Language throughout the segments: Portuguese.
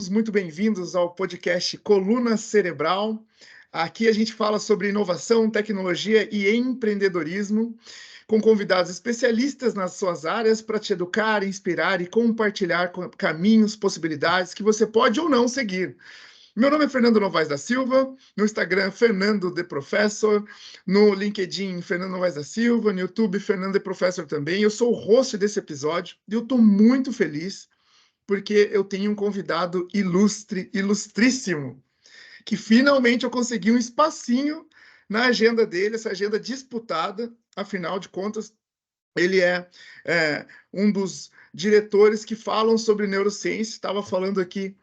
todos muito bem-vindos ao podcast Coluna Cerebral. Aqui a gente fala sobre inovação, tecnologia e empreendedorismo, com convidados especialistas nas suas áreas para te educar, inspirar e compartilhar caminhos, possibilidades que você pode ou não seguir. Meu nome é Fernando Novaes da Silva, no Instagram Fernando The Professor, no LinkedIn Fernando Novaes da Silva, no YouTube Fernando The Professor também. Eu sou o host desse episódio e eu estou muito feliz porque eu tenho um convidado ilustre, ilustríssimo, que finalmente eu consegui um espacinho na agenda dele, essa agenda disputada, afinal de contas, ele é um dos diretores que falam sobre neurociência, estava falando aqui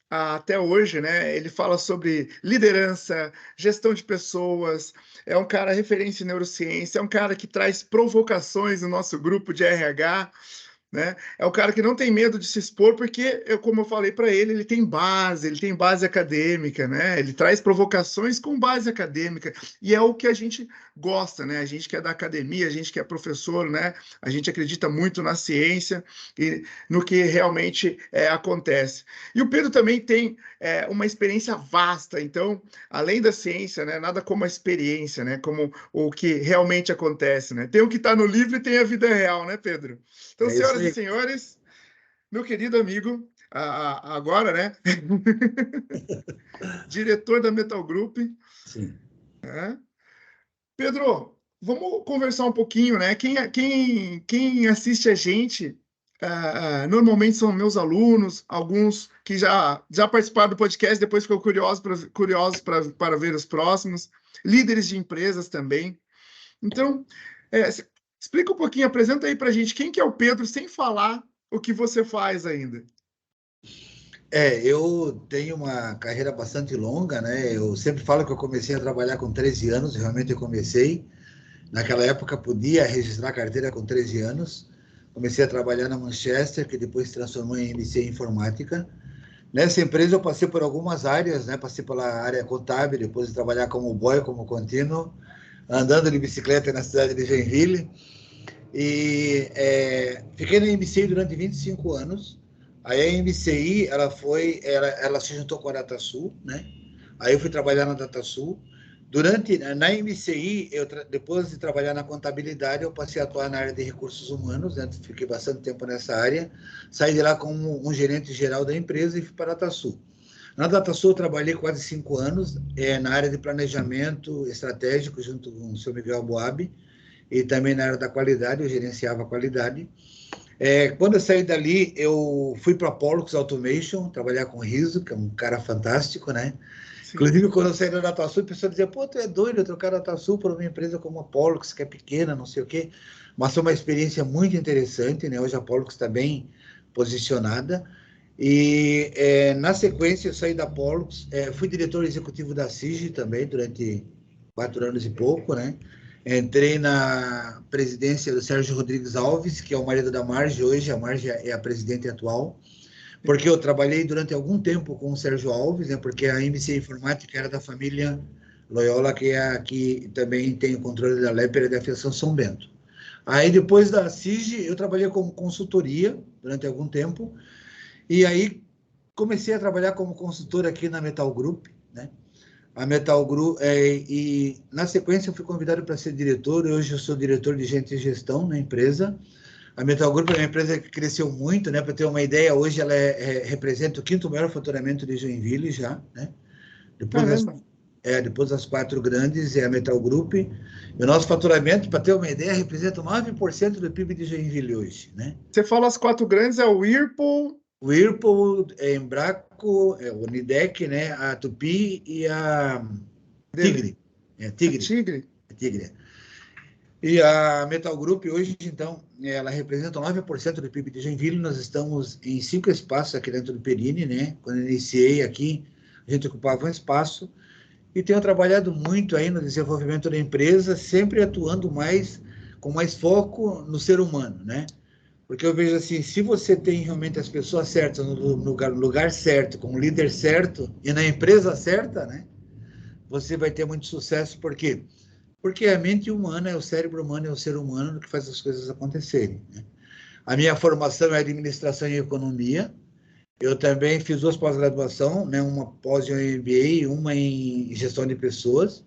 até hoje, né? Ele fala sobre liderança, gestão de pessoas, é um cara referência em neurociência, é um cara que traz provocações no nosso grupo de RH, né? É o cara que não tem medo de se expor, porque, como eu falei para ele, ele tem base acadêmica, né? Ele traz provocações com base acadêmica, e é o que a gente gosta, né? A gente que é da academia, a gente que é professor, né? A gente acredita muito na ciência e no que realmente acontece. E o Pedro também tem uma experiência vasta, então, além da ciência, né? Nada como a experiência, né? Como o que realmente acontece, né? Tem o que está no livro e tem a vida real, né, Pedro? Então, É isso senhoras e senhores, meu querido amigo, agora, né? Diretor da Metal Group. Sim. Né? Pedro, vamos conversar um pouquinho, né? Quem assiste a gente, normalmente são meus alunos, alguns que já participaram do podcast, depois ficou curiosos para ver os próximos, líderes de empresas também. Então, explica um pouquinho, apresenta aí para a gente quem que é o Pedro, sem falar o que você faz ainda. Eu tenho uma carreira bastante longa, né? Eu sempre falo que eu comecei a trabalhar com 13 anos, realmente eu comecei. Naquela época podia registrar carteira com 13 anos. Comecei a trabalhar na Manchester, que depois se transformou em MC Informática. Nessa empresa eu passei por algumas áreas, né? Passei pela área contábil, depois de trabalhar como boy, como contínuo, andando de bicicleta na cidade de Joinville. E fiquei na MCI durante 25 anos. Aí a MCI, ela se juntou com a DataSul, né? Aí eu fui trabalhar na DataSul. Na MCI, depois de trabalhar na contabilidade, eu passei a atuar na área de recursos humanos, né? Fiquei bastante tempo nessa área. Saí de lá como um gerente geral da empresa e fui para a DataSul. Na DataSul eu trabalhei quase 5 anos na área de planejamento estratégico, junto com o seu Miguel Boab, e também na área da qualidade, eu gerenciava a qualidade. Quando eu saí dali, eu fui para a Pollux Automation, trabalhar com o Riso, que é um cara fantástico, né? Sim. Inclusive, quando eu saí da DataSul, a pessoa dizia, pô, tu é doido trocar a DataSul por uma empresa como a Pollux, que é pequena, não sei o quê. Mas foi uma experiência muito interessante, né? Hoje a Pollux está bem posicionada. E, na sequência, eu saí da Pollux, fui diretor executivo da CIG também, durante 4 anos e pouco, né? Entrei na presidência do Sérgio Rodrigues Alves, que é o marido da Marge hoje, a Marge é a presidente atual, porque eu trabalhei durante algum tempo com o Sérgio Alves, né, porque a MC Informática era da família Loyola, que também tem o controle da Lepera e da Fiação São Bento. Aí, depois da CIG, eu trabalhei como consultoria durante algum tempo, e aí comecei a trabalhar como consultor aqui na Metal Group, né? A Metal Group, e na sequência eu fui convidado para ser diretor, hoje eu sou diretor de gente e gestão na empresa. A Metal Group é uma empresa que cresceu muito, né? Para ter uma ideia, hoje ela representa o 5º maior faturamento de Joinville já, né? Depois das 4 grandes é a Metal Group. E o nosso faturamento, para ter uma ideia, representa 9% do PIB de Joinville hoje, né? Você fala as 4 grandes, é o Whirlpool... O Whirlpool, Embraco, o Nidec, né? A Tupi e a Tigre. Tigre. Tigre. E a Metal Group hoje, então, ela representa 9% do PIB de Joinville. Nós estamos em 5 espaços aqui dentro do Perini, né? Quando eu iniciei aqui, a gente ocupava um espaço. E tenho trabalhado muito aí no desenvolvimento da empresa, sempre atuando com mais foco no ser humano, né? Porque eu vejo assim, se você tem realmente as pessoas certas no lugar certo, com o líder certo e na empresa certa, né? Você vai ter muito sucesso, por quê? Porque a mente humana, o cérebro humano é o ser humano que faz as coisas acontecerem, né? A minha formação é administração e economia, Eu também fiz 2 pós-graduação, né? Uma pós em MBA, uma em gestão de pessoas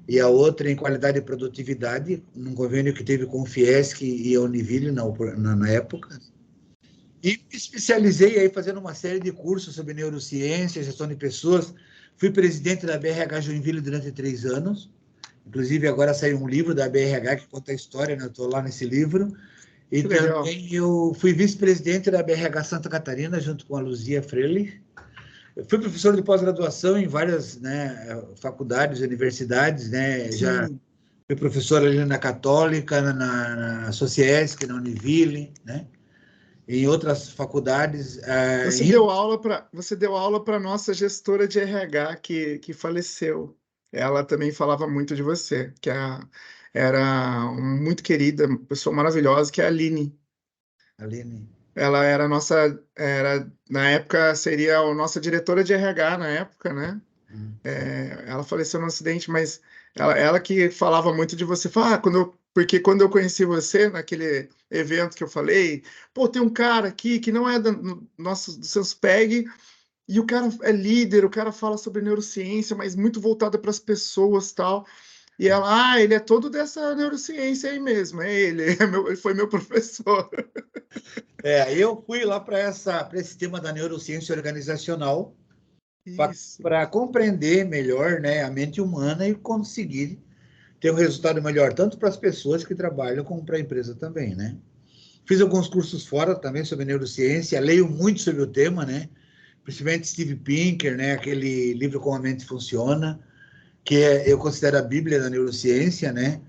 e a outra em qualidade e produtividade, num convênio que teve com o Fiesc e a Univille na época. E me especializei aí fazendo uma série de cursos sobre neurociência, gestão de pessoas. Fui presidente da BRH Joinville durante 3 anos. Inclusive, agora saiu um livro da BRH que conta a história, né? Estou lá nesse livro. E Que legal. também eu fui vice-presidente da BRH Santa Catarina, junto com a Luzia Freire. Eu fui professor de pós-graduação em várias, né, faculdades, universidades, né? Já Sim. fui professor ali na Católica, na Sociesc, na Univille, né? Em outras faculdades. Você deu aula para nossa gestora de RH que faleceu. Ela também falava muito de você, era muito querida, uma pessoa maravilhosa, que é a Aline. Aline. Ela era na época, seria a nossa diretora de RH na época, né? Ela faleceu num acidente, mas ela que falava muito de você. Fala, porque quando eu conheci você naquele evento que eu falei, pô, tem um cara aqui que não é do Sanspeg, e o cara é líder, o cara fala sobre neurociência, mas muito voltada para as pessoas tal. E ela, ele é todo dessa neurociência aí mesmo, é ele, ele foi meu professor. Eu fui lá para esse tema da neurociência organizacional Isso, para compreender melhor, né, a mente humana e conseguir ter um resultado melhor, tanto para as pessoas que trabalham, como para a empresa também, né? Fiz alguns cursos fora também sobre neurociência, leio muito sobre o tema, né? Principalmente Steve Pinker, né? Aquele livro Como a Mente Funciona, eu considero a Bíblia da neurociência, né?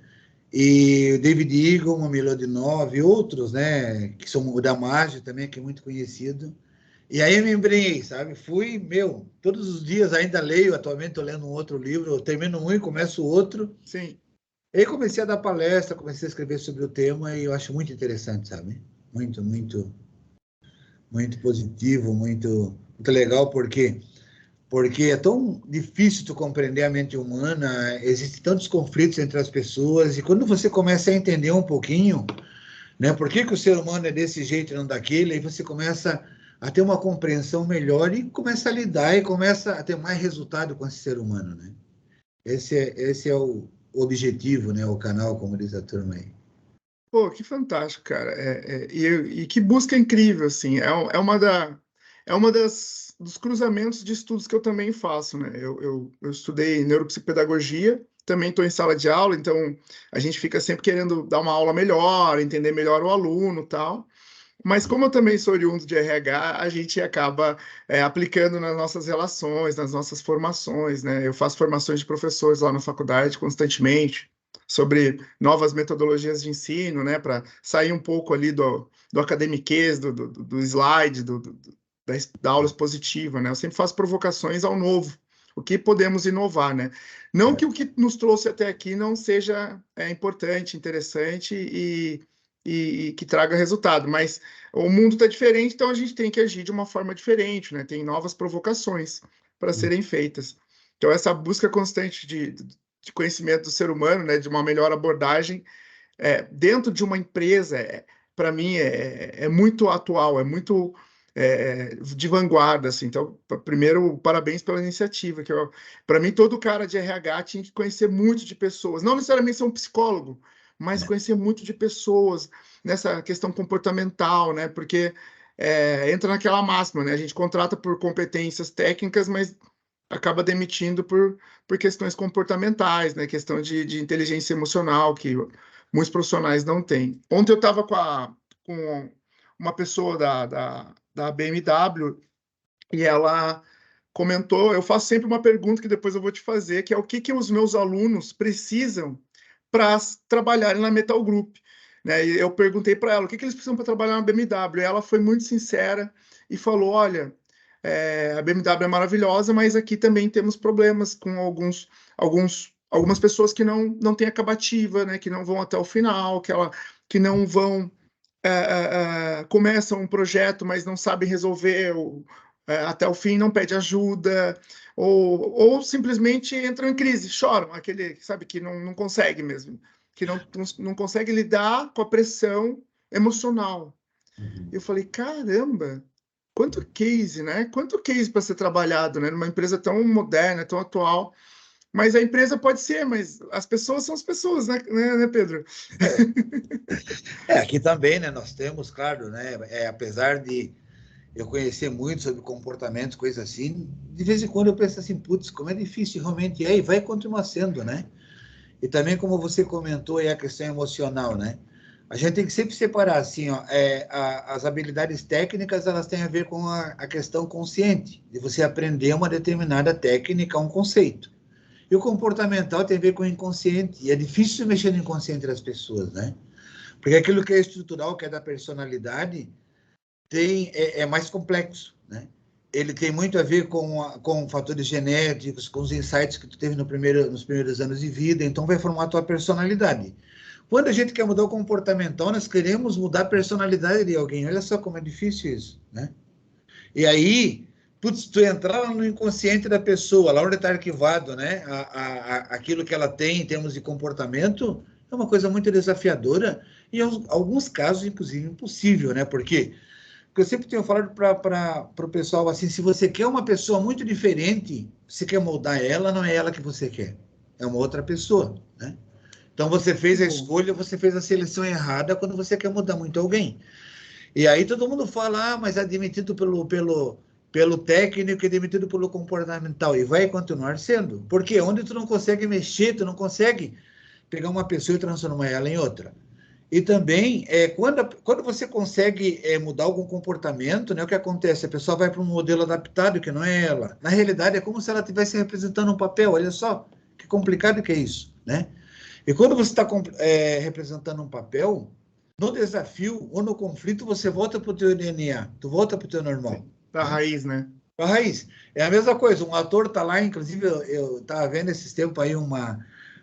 E David Eagleman, Milodinov e outros, né? Que são o Damasio também, que é muito conhecido. E aí eu me embrenhei, sabe? Fui, todos os dias ainda leio, atualmente estou lendo um outro livro, eu termino um e começo outro. sim. E aí comecei a dar palestra, comecei a escrever sobre o tema e eu acho muito interessante, sabe? Muito, muito, muito positivo, muito, muito legal, porque é tão difícil tu compreender a mente humana, existem tantos conflitos entre as pessoas, e quando você começa a entender um pouquinho, né, por que que o ser humano é desse jeito e não daquele, aí você começa a ter uma compreensão melhor e começa a lidar e começa a ter mais resultado com esse ser humano, né? Esse é o objetivo, né, o canal, como diz a turma aí. Pô, que fantástico, cara. E que busca incrível, assim. É uma dos cruzamentos de estudos que eu também faço, né? Eu estudei neuropsicopedagogia, também estou em sala de aula, então a gente fica sempre querendo dar uma aula melhor, entender melhor o aluno e tal. Mas como eu também sou oriundo de RH, a gente acaba aplicando nas nossas relações, nas nossas formações, né? Eu faço formações de professores lá na faculdade constantemente sobre novas metodologias de ensino, né? Para sair um pouco ali do academiquez, do slide, da aula expositiva, né? Eu sempre faço provocações ao novo. O que podemos inovar, né? Não que o que nos trouxe até aqui não seja importante, interessante e que traga resultado, mas o mundo está diferente, então a gente tem que agir de uma forma diferente, né? Tem novas provocações para serem feitas. Então, essa busca constante de conhecimento do ser humano, né? De uma melhor abordagem, dentro de uma empresa, para mim, é muito atual, é muito de vanguarda, assim. Então, primeiro, parabéns pela iniciativa, para mim, todo cara de RH tinha que conhecer muito de pessoas, não necessariamente ser um psicólogo, mas conhecer muito de pessoas nessa questão comportamental, né? Porque entra naquela máxima, né? A gente contrata por competências técnicas, mas acaba demitindo por questões comportamentais, né? Questão de inteligência emocional, que muitos profissionais não têm. Ontem eu estava com uma pessoa da BMW e ela comentou, eu faço sempre uma pergunta que depois eu vou te fazer, que é o que os meus alunos precisam para trabalharem na Metal Group. Né? E eu perguntei para ela o que eles precisam para trabalhar na BMW. E ela foi muito sincera e falou: olha, a BMW é maravilhosa, mas aqui também temos problemas com algumas pessoas que não têm acabativa, né? Que não vão até o final, que não vão começam um projeto, mas não sabem resolver até o fim, não pede ajuda, ou simplesmente entram em crise, choram, aquele, sabe, que não consegue mesmo, que não consegue lidar com a pressão emocional. Eu falei, caramba, Quanto case, né? Quanto case para ser trabalhado, né? Numa empresa tão moderna, tão atual. Mas a empresa pode ser, mas as pessoas são as pessoas, né, Pedro? Aqui também, né, nós temos, claro, né, apesar de eu conhecer muito sobre comportamentos, coisas assim, de vez em quando eu penso assim, putz, como é difícil realmente é, e vai continuar sendo, né? E também, como você comentou, é a questão emocional, né? A gente tem que sempre separar, assim, ó, as habilidades técnicas, elas têm a ver com a questão consciente, de você aprender uma determinada técnica, um conceito. E o comportamental tem a ver com o inconsciente, e é difícil mexer no inconsciente das pessoas, né? Porque aquilo que é estrutural, que é da personalidade, é mais complexo, né? Ele tem muito a ver com fatores genéticos, com os insights que tu teve nos primeiros anos de vida, então vai formar a tua personalidade. Quando a gente quer mudar o comportamental, nós queremos mudar a personalidade de alguém. Olha só como é difícil isso, né? E aí, putz, tu entrar lá no inconsciente da pessoa, lá onde está arquivado, né? Aquilo que ela tem em termos de comportamento, é uma coisa muito desafiadora e, em alguns casos, inclusive, impossível, né? Porque eu sempre tenho falado para o pessoal assim, se você quer uma pessoa muito diferente, você quer moldar ela, não é ela que você quer, é uma outra pessoa, né? Então você fez a Bom, escolha, você fez a seleção errada quando você quer mudar muito alguém. E aí todo mundo fala, mas é demitido pelo técnico e demitido pelo comportamental. E vai continuar sendo. Porque onde tu não consegue mexer, tu não consegue pegar uma pessoa e transformar ela em outra. E também, quando você consegue mudar algum comportamento, né, o que acontece? A pessoa vai para um modelo adaptado, que não é ela. Na realidade, é como se ela estivesse representando um papel. Olha só, que complicado que é isso, né? E quando você está representando um papel, no desafio ou no conflito, você volta para o teu DNA, tu volta para o teu normal. da Né? raiz, né? A raiz. É a mesma coisa, um ator está lá, inclusive eu estava vendo esses tempos aí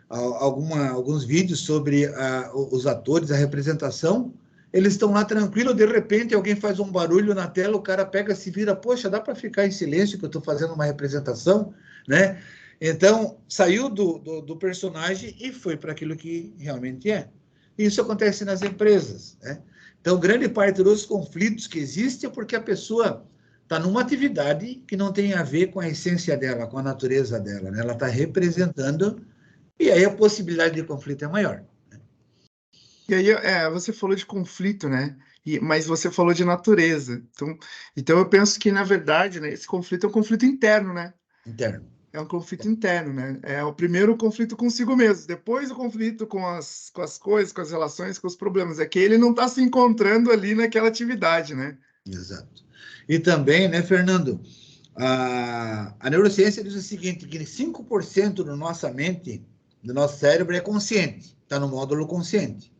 alguns vídeos sobre os atores, a representação, eles estão lá tranquilos, de repente alguém faz um barulho na tela, o cara pega, se vira, poxa, dá para ficar em silêncio que eu estou fazendo uma representação, né? Então, saiu do personagem e foi para aquilo que realmente é. Isso acontece nas empresas, né? Então, grande parte dos conflitos que existem é porque a pessoa está numa atividade que não tem a ver com a essência dela, com a natureza dela, né? Ela está representando e aí a possibilidade de conflito é maior. E aí, você falou de conflito, né? Mas você falou de natureza. Então eu penso que, na verdade, né, esse conflito é um conflito interno, né? Interno. É um conflito interno, né? É o primeiro conflito consigo mesmo, depois o conflito com as coisas, com as relações, com os problemas. É que ele não está se encontrando ali naquela atividade, né? Exato. E também, né, Fernando, a neurociência diz o seguinte, que 5% da nossa mente, do nosso cérebro é consciente, está no módulo consciente.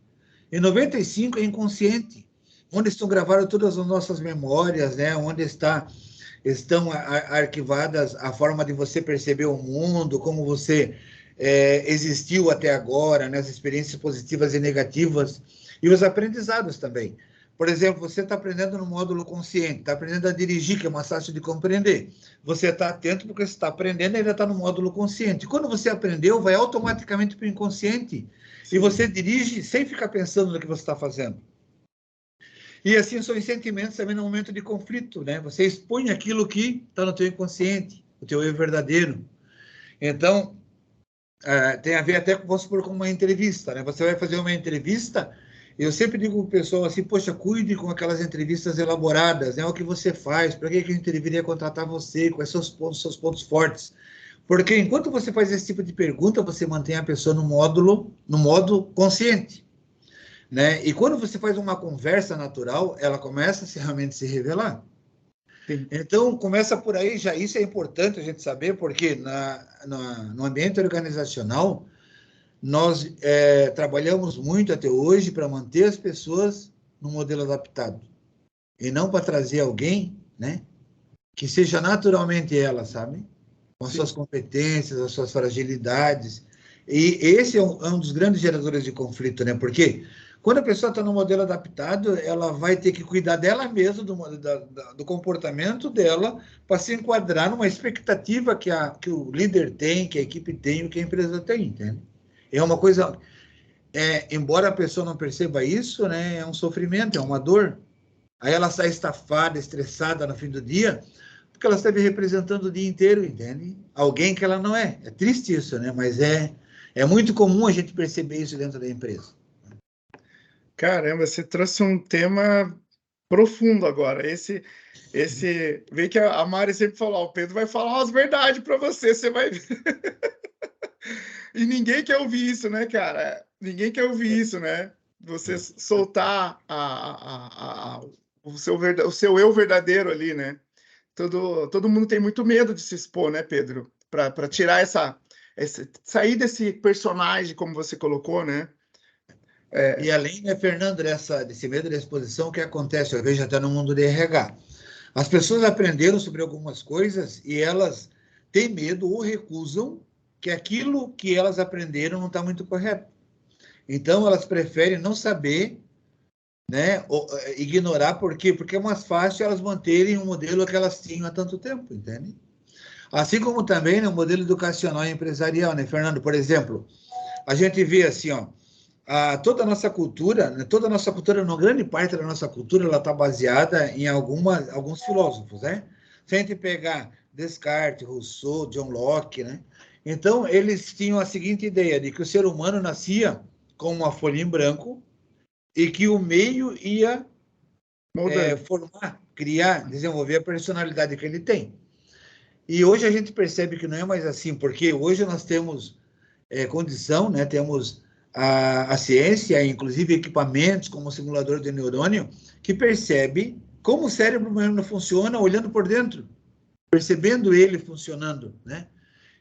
E 95% é inconsciente, onde estão gravadas todas as nossas memórias, né, onde estão arquivadas a forma de você perceber o mundo, como você existiu até agora, né, as experiências positivas e negativas, e os aprendizados também. Por exemplo, você está aprendendo no módulo consciente, está aprendendo a dirigir, que é mais fácil de compreender. Você está atento porque você está aprendendo e ainda está no módulo consciente. Quando você aprendeu, vai automaticamente para o inconsciente. E Sim. você dirige sem ficar pensando no que você está fazendo. E assim são os sentimentos também no momento de conflito, né? Você expõe aquilo que está no teu inconsciente, o teu eu verdadeiro. Então, tem a ver até, vamos supor, com uma entrevista, né? Você vai fazer uma entrevista, eu sempre digo para o pessoal assim, poxa, cuide com aquelas entrevistas elaboradas, né? O que você faz, para que a gente deveria contratar você, quais são os seus pontos fortes. Porque enquanto você faz esse tipo de pergunta, você mantém a pessoa no modo consciente. Né? E quando você faz uma conversa natural, ela começa a realmente se revelar. Sim. Então, começa por aí, já isso é importante a gente saber, porque no ambiente organizacional, nós trabalhamos muito até hoje para manter as pessoas no modelo adaptado, e não para trazer alguém, né, que seja naturalmente ela, sabe? Com as suas Sim. competências, as suas fragilidades. E esse é um dos grandes geradores de conflito, né? Porque quando a pessoa está no modelo adaptado, ela vai ter que cuidar dela mesma, do comportamento dela, para se enquadrar numa expectativa que o líder tem, que a equipe tem, que a empresa tem, entende? É uma coisa, embora a pessoa não perceba isso, né? É um sofrimento, é uma dor. Aí ela sai estafada, estressada no fim do dia, porque ela esteve representando o dia inteiro, entende? Alguém que ela não é. É triste isso, né? Mas é muito comum a gente perceber isso dentro da empresa. Caramba, você trouxe um tema profundo agora. Vê que a Mari sempre falou, o Pedro vai falar umas verdades para você, você vai ver. E ninguém quer ouvir isso, né, cara? Ninguém quer ouvir isso, né? Você soltar o seu eu verdadeiro ali, né? Todo mundo tem muito medo de se expor, né, Pedro? Para tirar sair desse personagem, como você colocou, né? E além, né, Fernando, desse medo da exposição, o que acontece? Eu vejo até no mundo de RH. As pessoas aprenderam sobre algumas coisas e elas têm medo ou recusam que aquilo que elas aprenderam não está muito correto. Então, elas preferem não saber, né, ou, ignorar. Por quê? Porque é mais fácil elas manterem um modelo que elas tinham há tanto tempo, entende? Assim como também no modelo educacional e empresarial, né, Fernando? Por exemplo, a gente vê assim, ó, toda a nossa cultura, né, uma grande parte da nossa cultura, ela está baseada em alguns filósofos, né? Se a gente pegar Descartes, Rousseau, John Locke, né? Então, eles tinham a seguinte ideia de que o ser humano nascia com uma folha em branco e que o meio ia formar, criar, desenvolver a personalidade que ele tem. E hoje a gente percebe que não é mais assim, porque hoje nós temos condição, né? Temos a ciência, inclusive equipamentos como o simulador de neurônio, que percebe como o cérebro humano funciona olhando por dentro, percebendo ele funcionando, né?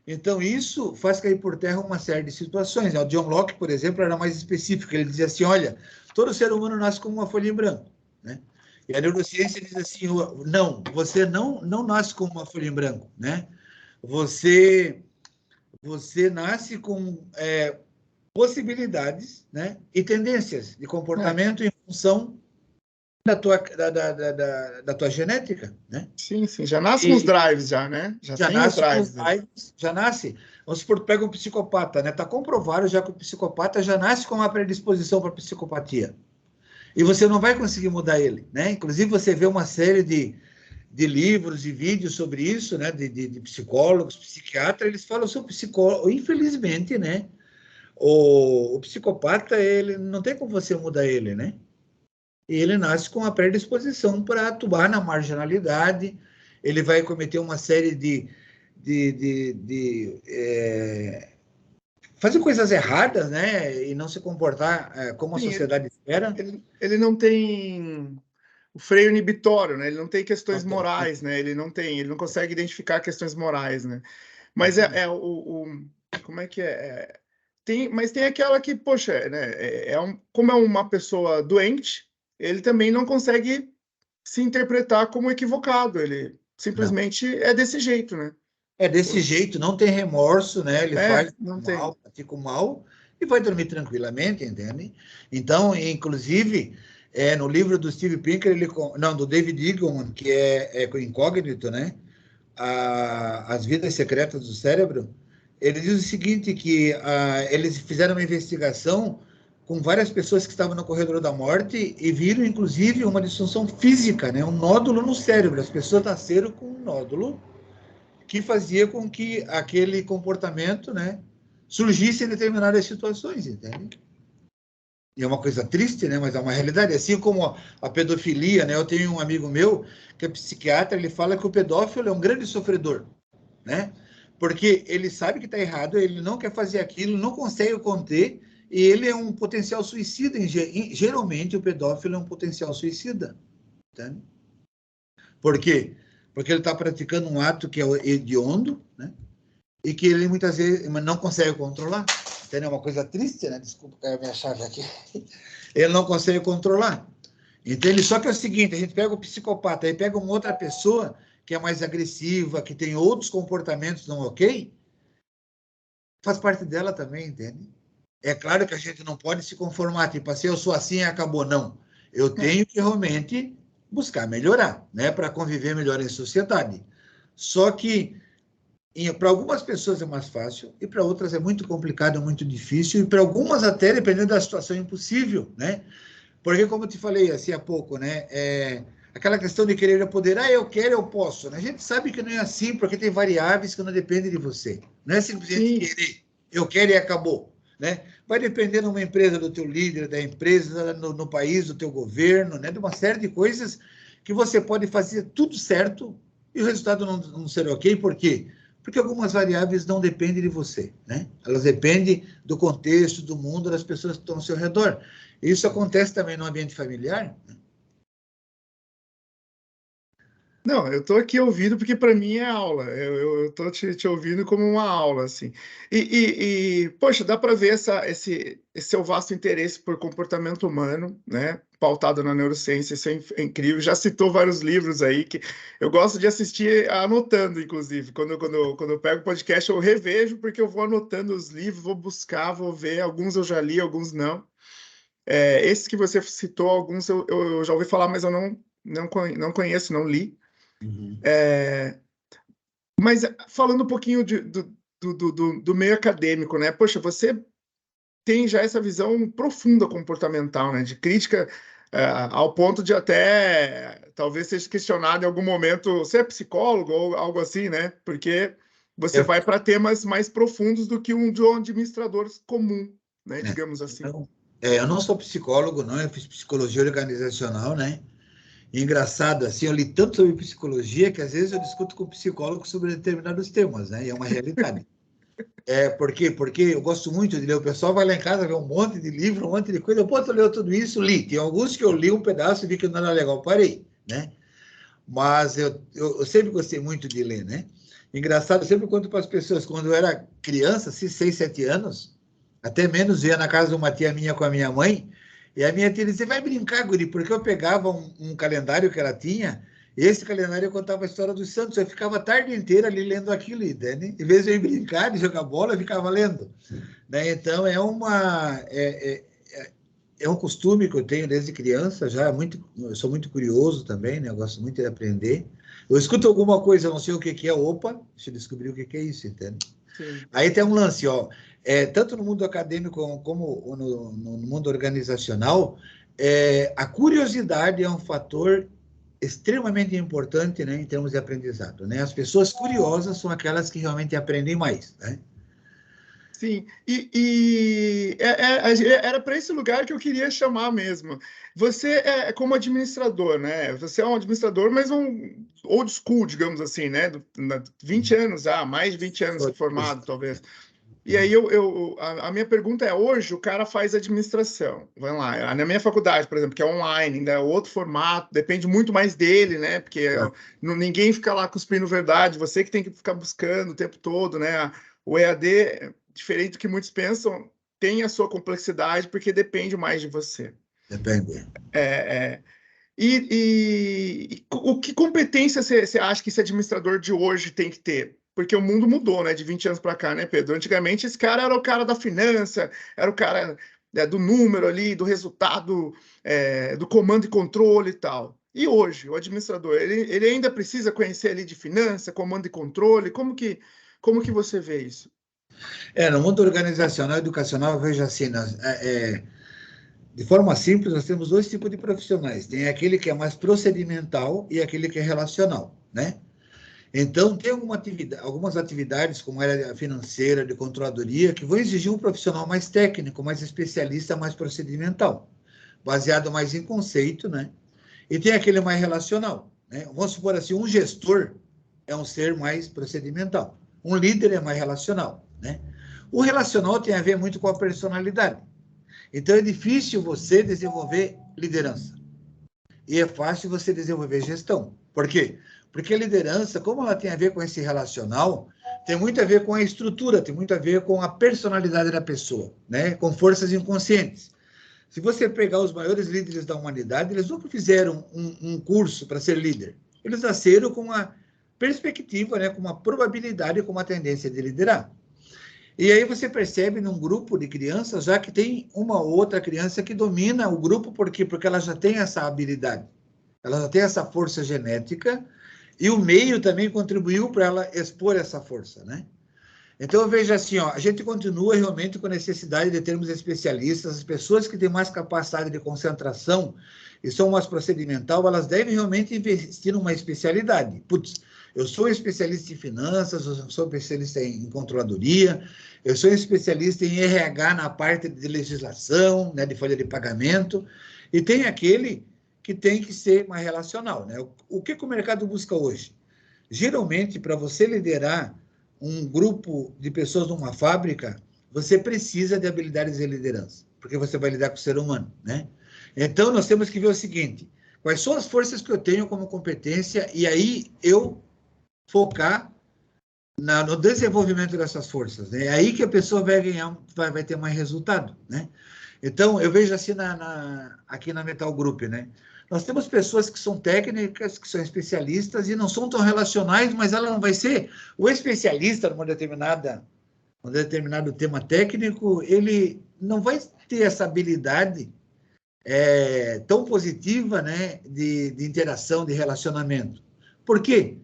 Então, isso faz cair por terra uma série de situações. O John Locke, por exemplo, era mais específico. Ele dizia assim, olha, todo ser humano nasce com uma folha em branco, né? E a neurociência diz assim, não, você não nasce com uma folha em branco, né? Você nasce com possibilidades, né, e tendências de comportamento em função da tua genética, né? Sim, sim, já nasce com os drives já, né? Já tem os nasce com drives. os drives, já nasce. Vamos supor, pega um psicopata, né? Tá comprovado já que o psicopata já nasce com uma predisposição para psicopatia. E você não vai conseguir mudar ele, né? Inclusive, você vê uma série de livros e vídeos sobre isso, né? De psicólogos, psiquiatras, eles falam sobre psicólogo. Infelizmente, né? O psicopata, ele não tem como você mudar ele, né? E ele nasce com a predisposição para atuar na marginalidade, ele vai cometer uma série fazer coisas erradas, né? E não se comportar como a Sim, sociedade espera. ele não tem o freio inibitório, né? Ele não tem questões Não tem. morais, né? Ele não consegue identificar questões morais, né? Mas como é que é? Mas tem aquela que, poxa, né? Como é uma pessoa doente, ele também não consegue se interpretar como equivocado. Ele Não. simplesmente é desse jeito, né? É desse jeito, não tem remorso, né? Ele faz Não tem. mal, fica mal e vai dormir tranquilamente, entende? Então, inclusive, no livro do Steve Pinker, do David Eagleman, que é Incógnito, né? As vidas secretas do cérebro, ele diz o seguinte, que eles fizeram uma investigação com várias pessoas que estavam no corredor da morte e viram, inclusive, uma disfunção física, né? Um nódulo no cérebro. As pessoas nasceram com um nódulo que fazia com que aquele comportamento, né, surgisse em determinadas situações, entende? E é uma coisa triste, né, mas é uma realidade. Assim como a pedofilia, né, eu tenho um amigo meu que é psiquiatra, ele fala que o pedófilo é um grande sofredor, né? Porque ele sabe que está errado, ele não quer fazer aquilo, não consegue conter, e ele é um potencial suicida. Geralmente, o pedófilo é um potencial suicida, entende? Por quê? Porque ele está praticando um ato que é hediondo, né? E que ele muitas vezes não consegue controlar. Entendeu? É uma coisa triste, né? Desculpa, caiu a minha chave aqui. Ele não consegue controlar. Entende? Só que é o seguinte, a gente pega o psicopata, aí pega uma outra pessoa que é mais agressiva, que tem outros comportamentos não ok, faz parte dela também, entende? É claro que a gente não pode se conformar, tipo assim, eu sou assim e acabou. Não. Eu tenho que realmente buscar melhorar, né? Para conviver melhor em sociedade. Só que para algumas pessoas é mais fácil e para outras é muito complicado, muito difícil e para algumas até, dependendo da situação, é impossível, né? Porque, como eu te falei assim há pouco, né? aquela questão de querer apoderar, eu quero, eu posso. Né? A gente sabe que não é assim, porque tem variáveis que não dependem de você. Não é simplesmente Sim. querer, eu quero e acabou. Né? Vai depender de uma empresa, do teu líder, da empresa, no país, do teu governo, né? De uma série de coisas que você pode fazer tudo certo e o resultado não ser ok. Por quê? Porque algumas variáveis não dependem de você. Né? Elas dependem do contexto, do mundo, das pessoas que estão ao seu redor. Isso acontece também no ambiente familiar. Não, eu estou aqui ouvindo porque para mim é aula. Eu estou te ouvindo como uma aula, assim. Poxa, dá para ver esse seu vasto interesse por comportamento humano, né? Pautado na neurociência, isso é incrível. Já citou vários livros aí que eu gosto de assistir anotando, inclusive. Quando eu pego o podcast, eu revejo, porque eu vou anotando os livros, vou buscar, vou ver. Alguns eu já li, alguns não. Esses que você citou, alguns eu já ouvi falar, mas eu não conheço, não li. Uhum. Mas falando um pouquinho do meio acadêmico, né? Poxa, você tem já essa visão profunda comportamental, né? De crítica, ao ponto de até talvez seja questionado em algum momento, você é psicólogo ou algo assim, né? Porque você Eu, vai para temas mais profundos do que de um administrador comum, né? né? Digamos assim. Então, eu não sou psicólogo, não, eu fiz psicologia organizacional, né? E engraçado, assim, eu li tanto sobre psicologia que às vezes eu discuto com psicólogos sobre determinados temas, né? E é uma realidade. Por quê? Porque eu gosto muito de ler. O pessoal vai lá em casa ver um monte de livro, um monte de coisa. Pô, tu leu tudo isso? Li. Tem alguns que eu li um pedaço e vi que não era legal, parei, né? Mas eu sempre gostei muito de ler, né? Engraçado, eu sempre conto para as pessoas, quando eu era criança, assim, 6, 7 anos, até menos, ia na casa de uma tia minha com a minha mãe, e a minha tia dizia, vai brincar, guri, porque eu pegava um calendário que ela tinha, e esse calendário eu contava a história dos santos, eu ficava a tarde inteira ali lendo aquilo, né? Em vez de eu ir brincar, de jogar bola, eu ficava lendo. Né? Então, é um costume que eu tenho desde criança, eu sou muito curioso também, né? Eu gosto muito de aprender. Eu escuto alguma coisa, não sei o que é, opa, deixa eu descobrir o que é isso, entende? Sim. Aí tem um lance, ó, tanto no mundo acadêmico como no mundo organizacional, a curiosidade é um fator extremamente importante, né, em termos de aprendizado, né? As pessoas curiosas são aquelas que realmente aprendem mais, né? Sim, era para esse lugar que eu queria chamar mesmo. Você é como administrador, né? Você é um administrador, mas um old school, digamos assim, né? 20 anos, mais de 20 anos formado, talvez. E aí a minha pergunta é, hoje o cara faz administração. Vamos lá, na minha faculdade, por exemplo, que é online, ainda é outro formato, depende muito mais dele, né? Porque ninguém fica lá cuspindo verdade, você que tem que ficar buscando o tempo todo, né? O EAD, diferente do que muitos pensam, tem a sua complexidade porque depende mais de você. Depende. É, é, o que competência você acha que esse administrador de hoje tem que ter? Porque o mundo mudou, né? De 20 anos para cá, né, Pedro? Antigamente, esse cara era o cara da finança, era o cara do número ali, do resultado, do comando e controle e tal. E hoje, o administrador, ele ainda precisa conhecer ali de finança, comando e controle? Como que você vê isso? No mundo organizacional e educacional, eu vejo assim, de forma simples, nós temos dois tipos de profissionais. Tem aquele que é mais procedimental e aquele que é relacional, né? Então, tem algumas atividades, como a área financeira, de controladoria, que vão exigir um profissional mais técnico, mais especialista, mais procedimental, baseado mais em conceito, né? E tem aquele mais relacional, né? Vamos supor assim, um gestor é um ser mais procedimental, um líder é mais relacional, né? O relacional tem a ver muito com a personalidade. Então, é difícil você desenvolver liderança. E é fácil você desenvolver gestão. Por quê? Porque a liderança, como ela tem a ver com esse relacional, tem muito a ver com a estrutura, tem muito a ver com a personalidade da pessoa, né? Com forças inconscientes. Se você pegar os maiores líderes da humanidade, eles nunca fizeram um curso para ser líder. Eles nasceram com uma perspectiva, né? Com uma probabilidade, com uma tendência de liderar. E aí você percebe num grupo de crianças, já que tem uma ou outra criança que domina o grupo, por quê? Porque ela já tem essa habilidade, ela já tem essa força genética, e o meio também contribuiu para ela expor essa força, né? Então, eu vejo assim, ó, a gente continua realmente com a necessidade de termos especialistas, as pessoas que têm mais capacidade de concentração e são mais procedimental, elas devem realmente investir numa especialidade. Putz, eu sou especialista em finanças, eu sou especialista em controladoria, eu sou especialista em RH na parte de legislação, né, de folha de pagamento, e tem aquele que tem que ser mais relacional, né? O que o mercado busca hoje? Geralmente, para você liderar um grupo de pessoas numa fábrica, você precisa de habilidades de liderança, porque você vai lidar com o ser humano, né? Então, nós temos que ver o seguinte, quais são as forças que eu tenho como competência, e aí eu focar no desenvolvimento dessas forças, né? É aí que a pessoa vai ganhar, vai ter mais resultado, né? Então, eu vejo assim aqui na Metal Group, né? Nós temos pessoas que são técnicas, que são especialistas e não são tão relacionais, mas ela não vai ser o especialista num determinado tema técnico, ele não vai ter essa habilidade tão positiva, né, de interação, de relacionamento. Por quê?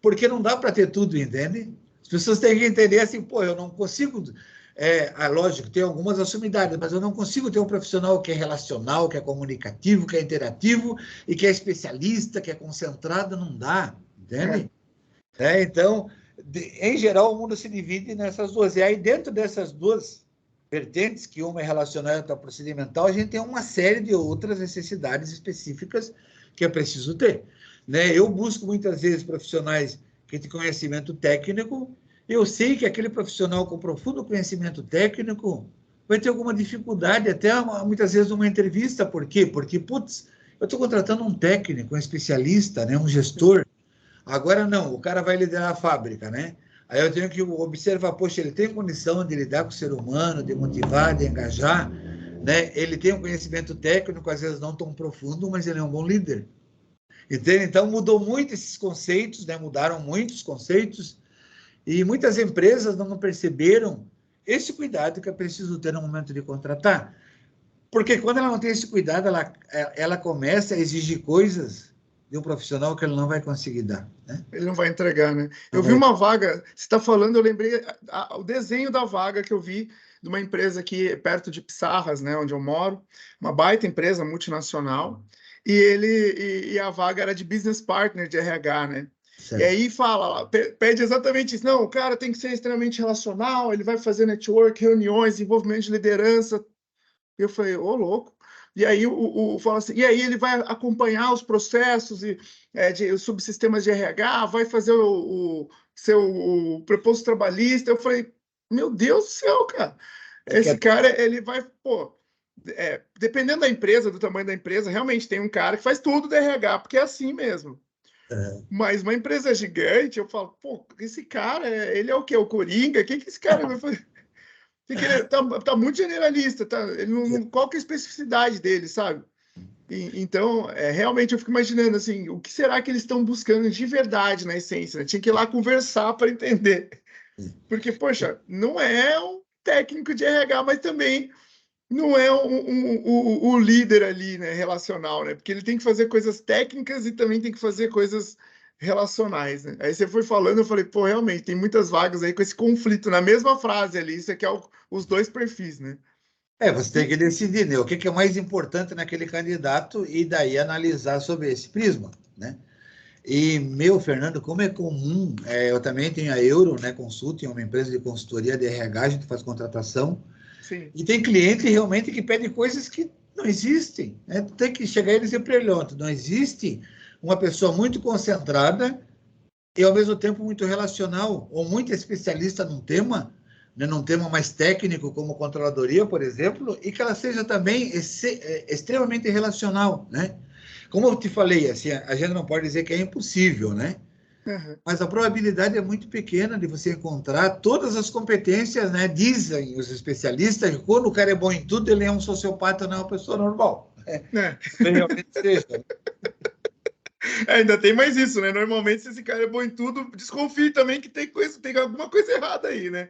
Porque não dá para ter tudo, entende? As pessoas têm que entender assim, pô, eu não consigo... lógico, tem algumas assumidades, mas eu não consigo ter um profissional que é relacional, que é comunicativo, que é interativo e que é especialista, que é concentrado, não dá, entende? Então, em geral, o mundo se divide nessas duas. E aí, dentro dessas duas vertentes, que uma é relacional e outra procedimental, a gente tem uma série de outras necessidades específicas que é preciso ter, né? Eu busco muitas vezes profissionais que têm conhecimento técnico. Eu sei que aquele profissional com profundo conhecimento técnico vai ter alguma dificuldade, até muitas vezes numa entrevista. Por quê? Porque, putz, eu estou contratando um técnico, um especialista, né, um gestor. Agora não, o cara vai liderar a fábrica, né? Aí eu tenho que observar, poxa, ele tem condição de lidar com o ser humano, de motivar, de engajar, né? Ele tem um conhecimento técnico, às vezes não tão profundo, mas ele é um bom líder. Entende? Então mudou muito esses conceitos, né? Mudaram muitos conceitos. E muitas empresas não perceberam esse cuidado que é preciso ter no momento de contratar. Porque quando ela não tem esse cuidado, ela começa a exigir coisas de um profissional que ele não vai conseguir dar, né? Ele não vai entregar, né? Não Eu vi vai. uma vaga, você está falando, eu lembrei o desenho da vaga que eu vi de uma empresa aqui perto de Pissarras, né, onde eu moro, uma baita empresa multinacional, e a vaga era de business partner de RH, né? E Certo. aí fala lá, pede exatamente isso. Não, o cara tem que ser extremamente relacional, ele vai fazer network, reuniões, desenvolvimento de liderança. Eu falei, ô, louco. E aí fala assim, e aí ele vai acompanhar os processos de os subsistemas de RH, vai fazer o preposto trabalhista. Eu falei, meu Deus do céu, cara. Esse cara, ele vai, pô, dependendo da empresa, do tamanho da empresa, realmente tem um cara que faz tudo do RH, porque é assim mesmo. Mas uma empresa gigante, eu falo, pô, esse cara, ele é o quê? O Coringa? O que esse cara vai fazer? Ele tá muito generalista, tá? Ele qual que é a especificidade dele, sabe? Então, realmente eu fico imaginando assim, o que será que eles estão buscando de verdade na essência, né? Tinha que ir lá conversar para entender. Porque, poxa, não é um técnico de RH, mas também não é o líder ali, né, relacional, né? Porque ele tem que fazer coisas técnicas e também tem que fazer coisas relacionais, né? Aí você foi falando, eu falei, pô, realmente, tem muitas vagas aí com esse conflito na mesma frase ali, isso aqui é os dois perfis, né? Você tem que decidir, né? O que é mais importante naquele candidato e daí analisar sobre esse prisma, né? E, Fernando, como é comum, eu também tenho a Euro, né, Consulting, uma empresa de consultoria de RH, a gente faz contratação, Sim. e tem cliente realmente que pede coisas que não existem, né? Tem que chegar e dizer para ele, não existe uma pessoa muito concentrada e, ao mesmo tempo, muito relacional, ou muito especialista num tema, né, num tema mais técnico, como controladoria, por exemplo, e que ela seja também extremamente relacional, né? Como eu te falei, assim, a gente não pode dizer que é impossível, né? Uhum. Mas a probabilidade é muito pequena de você encontrar todas as competências, né? Dizem os especialistas que quando o cara é bom em tudo, ele é um sociopata, não é uma pessoa normal. Realmente seja. Ainda tem mais isso, né? Normalmente, se esse cara é bom em tudo, desconfie também que tem alguma coisa errada aí, né?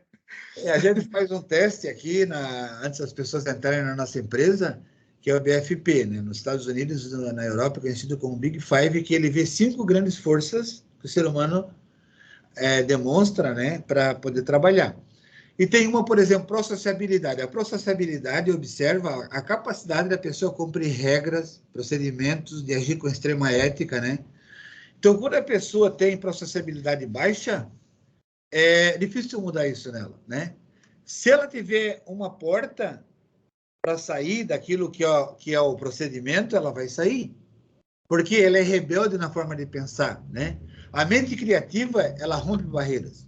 A gente faz um teste aqui, antes das pessoas entrarem na nossa empresa, que é o BFP, né? Nos Estados Unidos, na Europa, conhecido como Big Five, que ele vê 5 grandes forças que o ser humano demonstra, né, para poder trabalhar. E tem uma, por exemplo, processabilidade. A processabilidade observa a capacidade da pessoa cumprir regras, procedimentos, de agir com extrema ética, né? Então, quando a pessoa tem processabilidade baixa, é difícil mudar isso nela, né? Se ela tiver uma porta para sair daquilo que é o procedimento, ela vai sair. Porque ela é rebelde na forma de pensar, né? A mente criativa, ela rompe barreiras.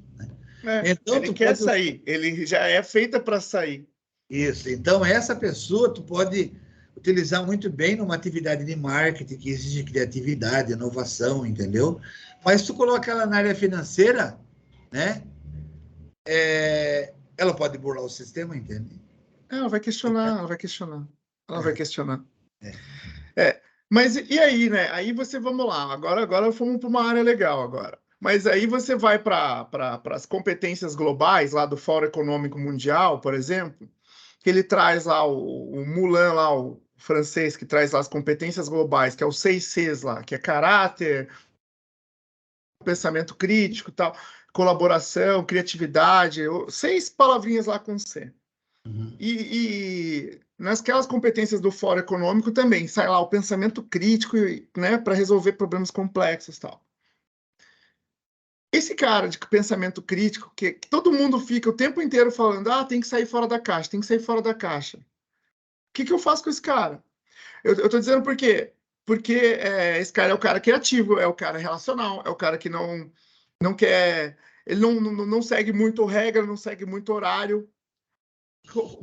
Então, ele quer sair, ele já é feita para sair. Isso. Então, essa pessoa tu pode utilizar muito bem numa atividade de marketing que exige criatividade, inovação, entendeu? Mas tu coloca ela na área financeira, né? Ela pode burlar o sistema, entende? Ela vai questionar, ela vai questionar. Ela vai questionar. Mas e aí, né? Aí você, vamos lá, agora fomos para uma área legal agora. Mas aí você vai para as competências globais, lá do Fórum Econômico Mundial, por exemplo, que ele traz lá o Moulin, lá, o francês, que traz lá as competências globais, que é os 6 Cs lá, que é caráter, pensamento crítico, tal, colaboração, criatividade, 6 palavrinhas lá com C. Uhum. E nasquelas competências do Fórum Econômico também sai lá o pensamento crítico, né, para resolver problemas complexos, tal. Esse cara de pensamento crítico, que todo mundo fica o tempo inteiro falando, tem que sair fora da caixa, tem que sair fora da caixa. O que eu faço com esse cara? Eu tô dizendo por quê? Porque esse cara é o cara criativo, é o cara relacional, é o cara que não quer, ele não segue muito regra, não segue muito horário.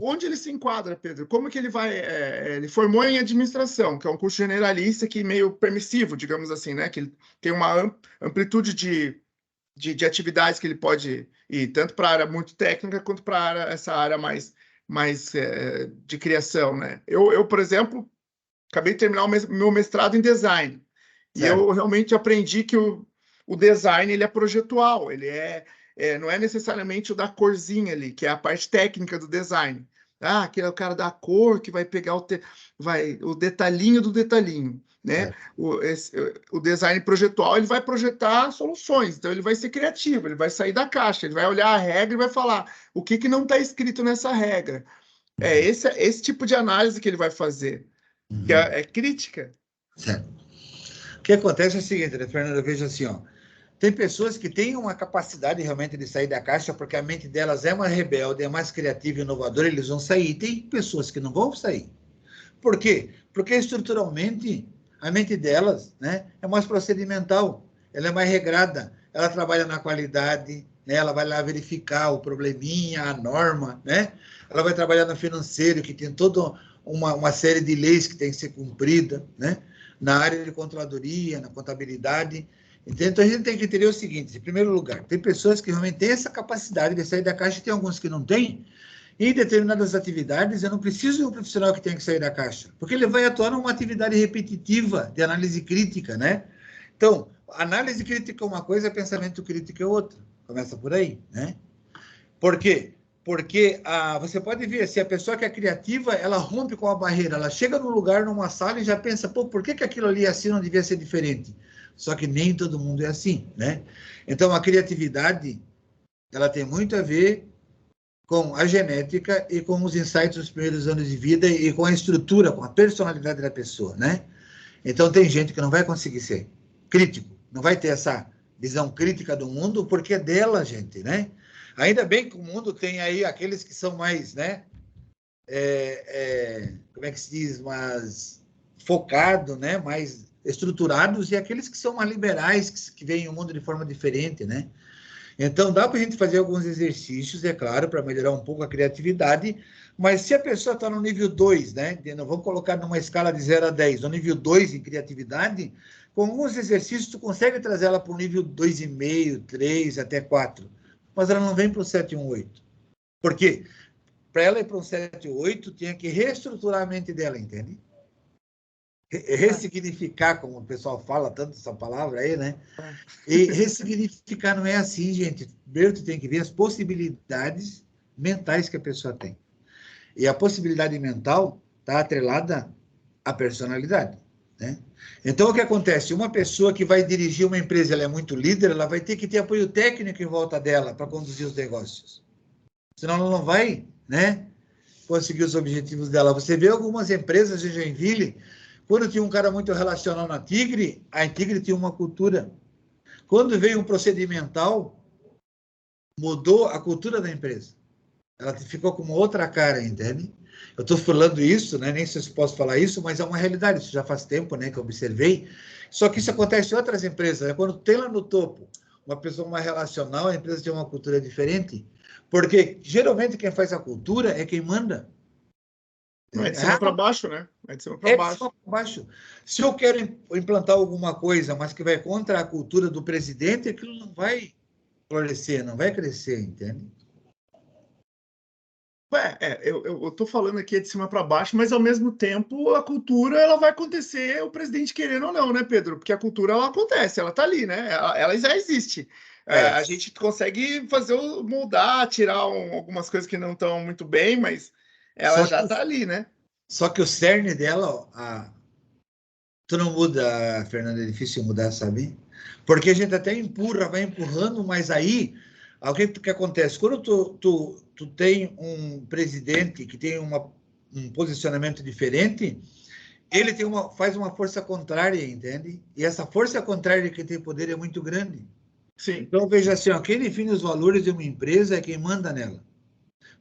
Onde ele se enquadra, Pedro? Como que ele vai? Ele formou em administração, que é um curso generalista que meio permissivo, digamos assim, né? Que ele tem uma amplitude de atividades que ele pode ir, tanto para a área muito técnica quanto para essa área mais de criação, né? Eu, por exemplo, acabei de terminar o meu mestrado em design. E eu realmente aprendi que o design ele é projetual, ele não é necessariamente o da corzinha ali, que é a parte técnica do design. Que é o cara da cor que vai pegar o detalhinho do detalhinho, né? O design projetual ele vai projetar soluções, então ele vai ser criativo, ele vai sair da caixa, ele vai olhar a regra e vai falar o que não está escrito nessa regra. Esse tipo de análise que ele vai fazer, que é crítica. Certo. O que acontece é o seguinte, né, Fernando? Eu vejo assim, ó. Tem pessoas que têm uma capacidade realmente de sair da caixa porque a mente delas é mais rebelde, é mais criativa e inovadora, eles vão sair. Tem pessoas que não vão sair. Por quê? Porque estruturalmente a mente delas, né, é mais procedimental, ela é mais regrada, ela trabalha na qualidade, né, ela vai lá verificar o probleminha, a norma, né? Ela vai trabalhar no financeiro, que tem toda uma série de leis que tem que ser cumprida, né? Na área de controladoria, na contabilidade. Então, a gente tem que entender o seguinte, em primeiro lugar, tem pessoas que realmente têm essa capacidade de sair da caixa e tem alguns que não têm. Em determinadas atividades, eu não preciso de um profissional que tenha que sair da caixa, porque ele vai atuar numa atividade repetitiva de análise crítica, né? Então, análise crítica é uma coisa, pensamento crítico é outra. Começa por aí, né? Por quê? Porque você pode ver, se a pessoa que é criativa, ela rompe com a barreira, ela chega num lugar, numa sala e já pensa, por que aquilo ali é assim não devia ser diferente? Só que nem todo mundo é assim, né? Então, a criatividade, ela tem muito a ver com a genética e com os insights dos primeiros anos de vida e com a estrutura, com a personalidade da pessoa, né? Então, tem gente que não vai conseguir ser crítico, não vai ter essa visão crítica do mundo, porque é dela, gente, né? Ainda bem que o mundo tem aí aqueles que são mais, né? Como é que se diz? Mais focado, né? Mais estruturados, e aqueles que são mais liberais, que veem o mundo de forma diferente, né? Então, dá para a gente fazer alguns exercícios, é claro, para melhorar um pouco a criatividade, mas se a pessoa está no nível 2, né? Vamos colocar numa escala de 0 a 10, no nível 2 em criatividade, com alguns exercícios, tu consegue trazer ela para o nível 2,5, 3, até 4. Mas ela não vem para o 7, 1, 8. Por quê? Para ela ir para um 7, 8, tinha que reestruturar a mente dela, entende? Ressignificar, como o pessoal fala tanto essa palavra aí, né? E ressignificar não é assim, gente. Primeiro, tu tem que ver as possibilidades mentais que a pessoa tem. E a possibilidade mental está atrelada à personalidade, né? Então, o que acontece? Uma pessoa que vai dirigir uma empresa, ela é muito líder, ela vai ter que ter apoio técnico em volta dela para conduzir os negócios. senão ela não vai, né, conseguir os objetivos dela. Você vê algumas empresas de Joinville, quando tinha um cara muito relacional na Tigre, a Tigre tinha uma cultura. Quando veio um procedimental, mudou a cultura da empresa. Ela ficou com uma outra cara, entende? Eu estou falando isso, né? Nem sei se posso falar isso, mas é uma realidade. Isso já faz tempo, né, que eu observei. Só que isso acontece em outras empresas. Né? Quando tem lá no topo uma pessoa mais relacional, a empresa tem uma cultura diferente. Porque geralmente quem faz a cultura é quem manda. Não é de cima para baixo, né? É de cima para É de baixo. cima para baixo. Se eu quero implantar alguma coisa, mas que vai contra a cultura do presidente, aquilo não vai florescer, não vai crescer, entende? Eu tô falando aqui de cima para baixo, mas ao mesmo tempo a cultura ela vai acontecer, o presidente querendo ou não, né, Pedro? Porque a cultura ela acontece, ela tá ali, né? Ela já existe. A gente consegue fazer moldar, tirar algumas coisas que não estão muito bem, mas ela já tá ali, né? Só que o cerne dela, ó, tu não muda, Fernanda, é difícil mudar, sabe? Porque a gente até empurra, vai empurrando, mas aí, o que acontece? Quando tu tem um presidente que tem um posicionamento diferente, ele faz uma força contrária, entende? E essa força contrária que tem poder é muito grande. Sim. Então, veja assim, ó, quem define os valores de uma empresa é quem manda nela.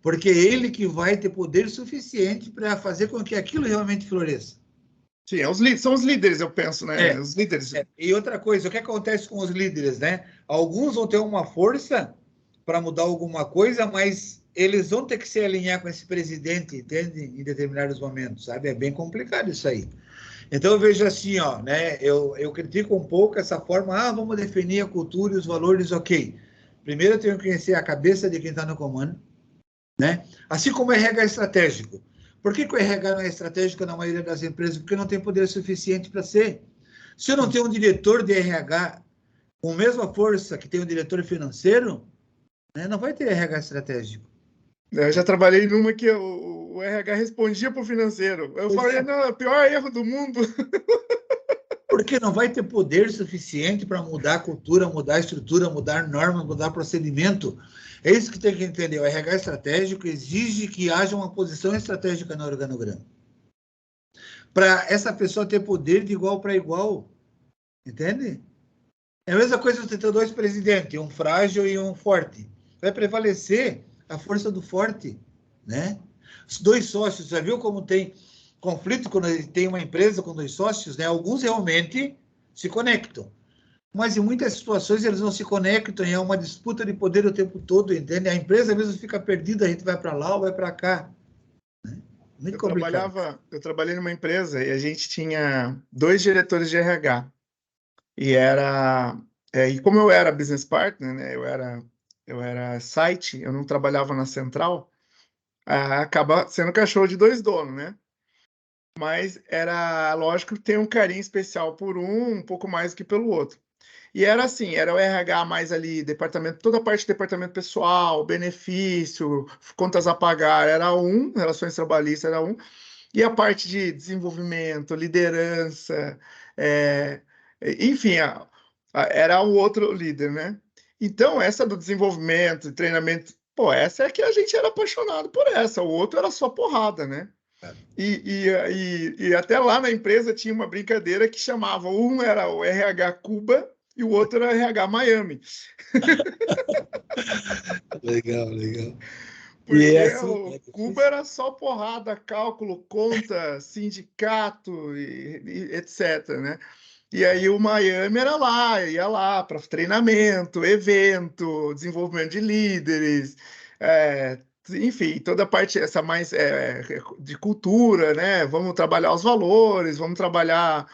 Porque é ele que vai ter poder suficiente para fazer com que aquilo realmente floresça. Sim, são os líderes, eu penso, né? Os líderes. E outra coisa, o que acontece com os líderes, né? Alguns vão ter uma força para mudar alguma coisa, mas eles vão ter que se alinhar com esse presidente, entende? Em determinados momentos, sabe? É bem complicado isso aí. Então eu vejo assim, ó, né? Eu critico um pouco essa forma, vamos definir a cultura e os valores, ok. Primeiro eu tenho que conhecer a cabeça de quem está no comando, né? Assim como o RH estratégico. Por que o RH não é estratégico na maioria das empresas? Porque não tem poder suficiente para ser. Se eu não tenho um diretor de RH com a mesma força que tem o diretor financeiro, né, não vai ter RH estratégico. Eu já trabalhei numa que o RH respondia para o financeiro. Eu falei, não, é o pior erro do mundo. Porque não vai ter poder suficiente para mudar a cultura, mudar a estrutura, mudar norma, mudar procedimento. É isso que tem que entender. O RH estratégico exige que haja uma posição estratégica no organograma. Para essa pessoa ter poder de igual para igual. Entende? É a mesma coisa você ter dois presidentes, um frágil e um forte. Vai prevalecer a força do forte, né? Os dois sócios, já viu como tem conflito quando tem uma empresa com dois sócios, né? Alguns realmente se conectam, mas em muitas situações eles não se conectam e é uma disputa de poder o tempo todo, entende? A empresa mesmo fica perdida, a gente vai para lá ou vai para cá. Né? Muito complicado. Eu trabalhei numa empresa e a gente tinha dois diretores de RH. E como eu era business partner, né? Eu era site, eu não trabalhava na central, acaba sendo cachorro de dois donos, né? Mas era lógico que tem um carinho especial por um pouco mais do que pelo outro. E era assim, era o RH mais ali, departamento, toda a parte de departamento pessoal, benefício, contas a pagar, era um, relações trabalhistas era um, e a parte de desenvolvimento, liderança, é, enfim, era o outro líder, né? Então, essa do desenvolvimento, treinamento, pô, essa é que a gente era apaixonado por essa, o outro era só porrada, né? E até lá na empresa tinha uma brincadeira que chamava, um era o RH Cuba e o outro era o RH Miami. Legal, legal. Porque assim, o Cuba era só porrada, cálculo, conta, sindicato, etc, né? E aí o Miami era lá, ia lá para treinamento, evento, desenvolvimento de líderes, enfim, toda a parte essa mais de cultura, né? Vamos trabalhar os valores, vamos trabalhar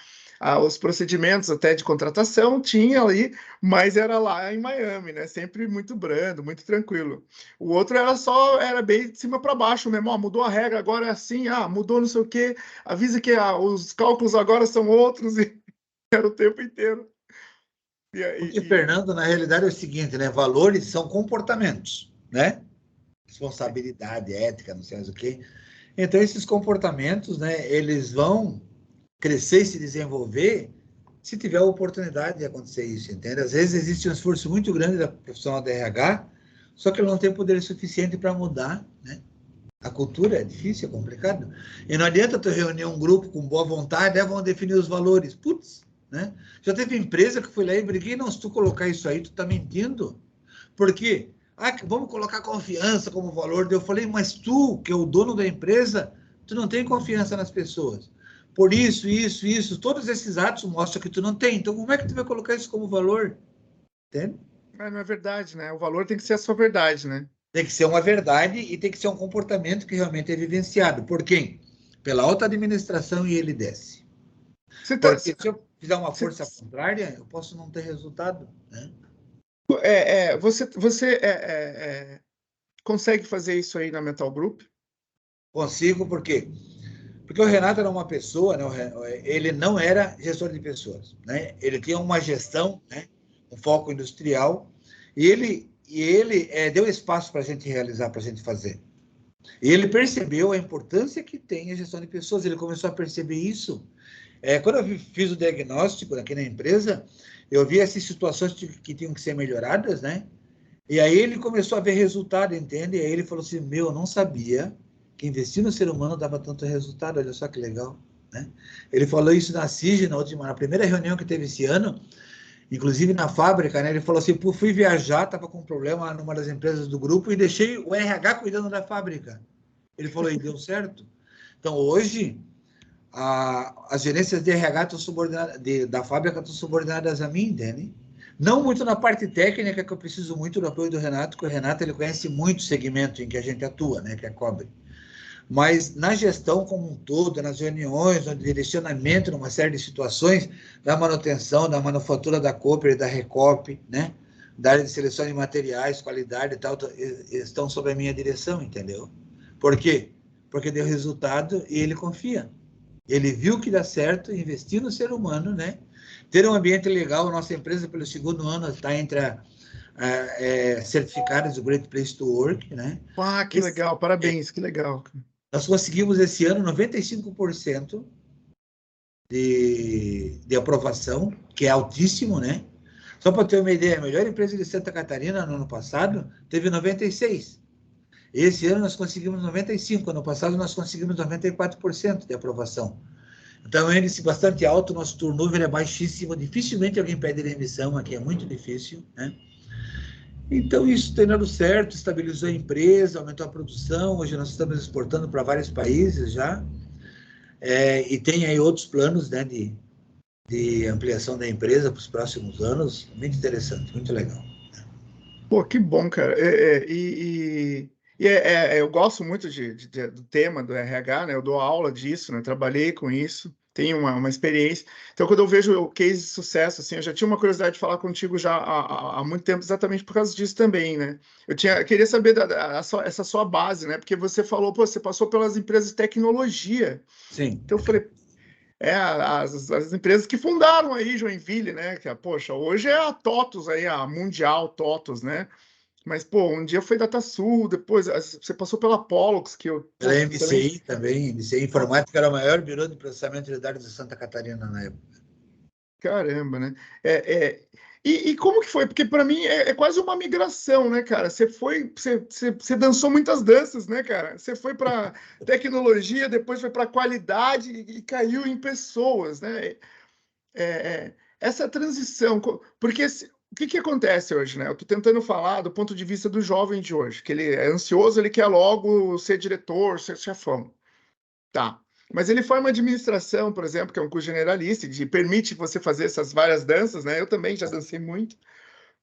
os procedimentos até de contratação, tinha ali, mas era lá em Miami, né? Sempre muito brando, muito tranquilo. O outro era bem de cima para baixo mesmo, mudou a regra, agora é assim, mudou não sei o quê, avisa que os cálculos agora são outros, e era o tempo inteiro. Porque, Fernando, na realidade é o seguinte, né? Valores são comportamentos, né? Responsabilidade, ética, não sei mais o quê. Então, esses comportamentos, né? Eles vão crescer e se desenvolver se tiver a oportunidade de acontecer isso, entende? Às vezes existe um esforço muito grande da profissional da RH só que ele não tem poder suficiente para mudar, né? A cultura é difícil, é complicado. E não adianta tu reunir um grupo com boa vontade, vão definir os valores. Putz, né? Já teve empresa que foi lá e briguei, não, se tu colocar isso aí, tu tá mentindo. Por quê? Ah, vamos colocar confiança como valor. Eu falei, mas tu, que é o dono da empresa, tu não tem confiança nas pessoas. Por isso, todos esses atos mostram que tu não tem. Então, como é que tu vai colocar isso como valor? Entende? Mas não é verdade, né? O valor tem que ser a sua verdade, né? Tem que ser uma verdade e tem que ser um comportamento que realmente é vivenciado. Por quem? Pela alta administração e ele desce. Você tá, Porque se eu fizer uma você, força contrária, eu posso não ter resultado, né? você consegue fazer isso aí na Mental Group? Consigo, por quê? Porque o Renato era uma pessoa, né? Ele não era gestor de pessoas, né? Ele tinha uma gestão, né? Um foco industrial, e ele deu espaço para a gente realizar, para a gente fazer. E ele percebeu a importância que tem a gestão de pessoas, ele começou a perceber isso. Quando eu fiz o diagnóstico aqui na empresa, eu vi essas situações que tinham que ser melhoradas, né? E aí ele começou a ver resultado, entende? E aí ele falou assim, eu não sabia que investir no ser humano dava tanto resultado, olha só que legal, né? Ele falou isso na CIG, na primeira reunião que teve esse ano, inclusive na fábrica, né? Ele falou assim, fui viajar, estava com um problema numa das empresas do grupo e deixei o RH cuidando da fábrica. Ele falou, e deu certo? Então, hoje, as gerências de RH da fábrica estão subordinadas a mim, entende? Não muito na parte técnica, que eu preciso muito do apoio do Renato, porque o Renato ele conhece muito o segmento em que a gente atua, né, que é cobre. Mas na gestão como um todo, nas reuniões, no direcionamento, numa série de situações, da manutenção, da manufatura da Cooper e da Recop, né, da área de seleção de materiais, qualidade e tal, estão sob a minha direção, entendeu? Por quê? Porque deu resultado e ele confia. Ele viu que dá certo, investir no ser humano, né? Ter um ambiente legal. Nossa empresa, pelo segundo ano, está entre certificadas do Great Place to Work, né? Ah, que legal, parabéns, que legal. Nós conseguimos esse ano 95% de aprovação, que é altíssimo, né? Só para ter uma ideia, a melhor empresa de Santa Catarina no ano passado teve 96%. Esse ano nós conseguimos 95%, ano passado nós conseguimos 94% de aprovação. Então, é um índice bastante alto, nosso turnover é baixíssimo, dificilmente alguém pede demissão, aqui é muito difícil, né? Então, isso tem dado certo, estabilizou a empresa, aumentou a produção, hoje nós estamos exportando para vários países já, e tem aí outros planos, né, de ampliação da empresa para os próximos anos, muito interessante, muito legal. Pô, que bom, cara. Eu gosto muito do tema do RH, né? Eu dou aula disso, né? Trabalhei com isso, tenho uma experiência. Então, quando eu vejo o case de sucesso, assim, eu já tinha uma curiosidade de falar contigo já há muito tempo, exatamente por causa disso também, né? Eu queria saber essa sua base, né? Porque você falou, pô, você passou pelas empresas de tecnologia. Sim. Então, eu falei, as empresas que fundaram aí Joinville, né? Que, poxa, hoje é a TOTUS aí, a Mundial TOTUS, né? Mas, pô, um dia foi DataSul, depois você passou pela Pollux, que eu Pela pô, também. MCI também, MCI Informática era o maior birô de processamento de dados de Santa Catarina na época. Caramba, né? E como que foi? Porque para mim é quase uma migração, né, cara? Você dançou muitas danças, né, cara? Você foi para tecnologia, depois foi para qualidade e caiu em pessoas, né? Essa transição, porque o que acontece hoje, né? Eu estou tentando falar do ponto de vista do jovem de hoje, que ele é ansioso, ele quer logo ser diretor, ser chefão. Tá. Mas ele forma administração, por exemplo, que é um curso generalista, que permite você fazer essas várias danças, né? Eu também já dancei muito.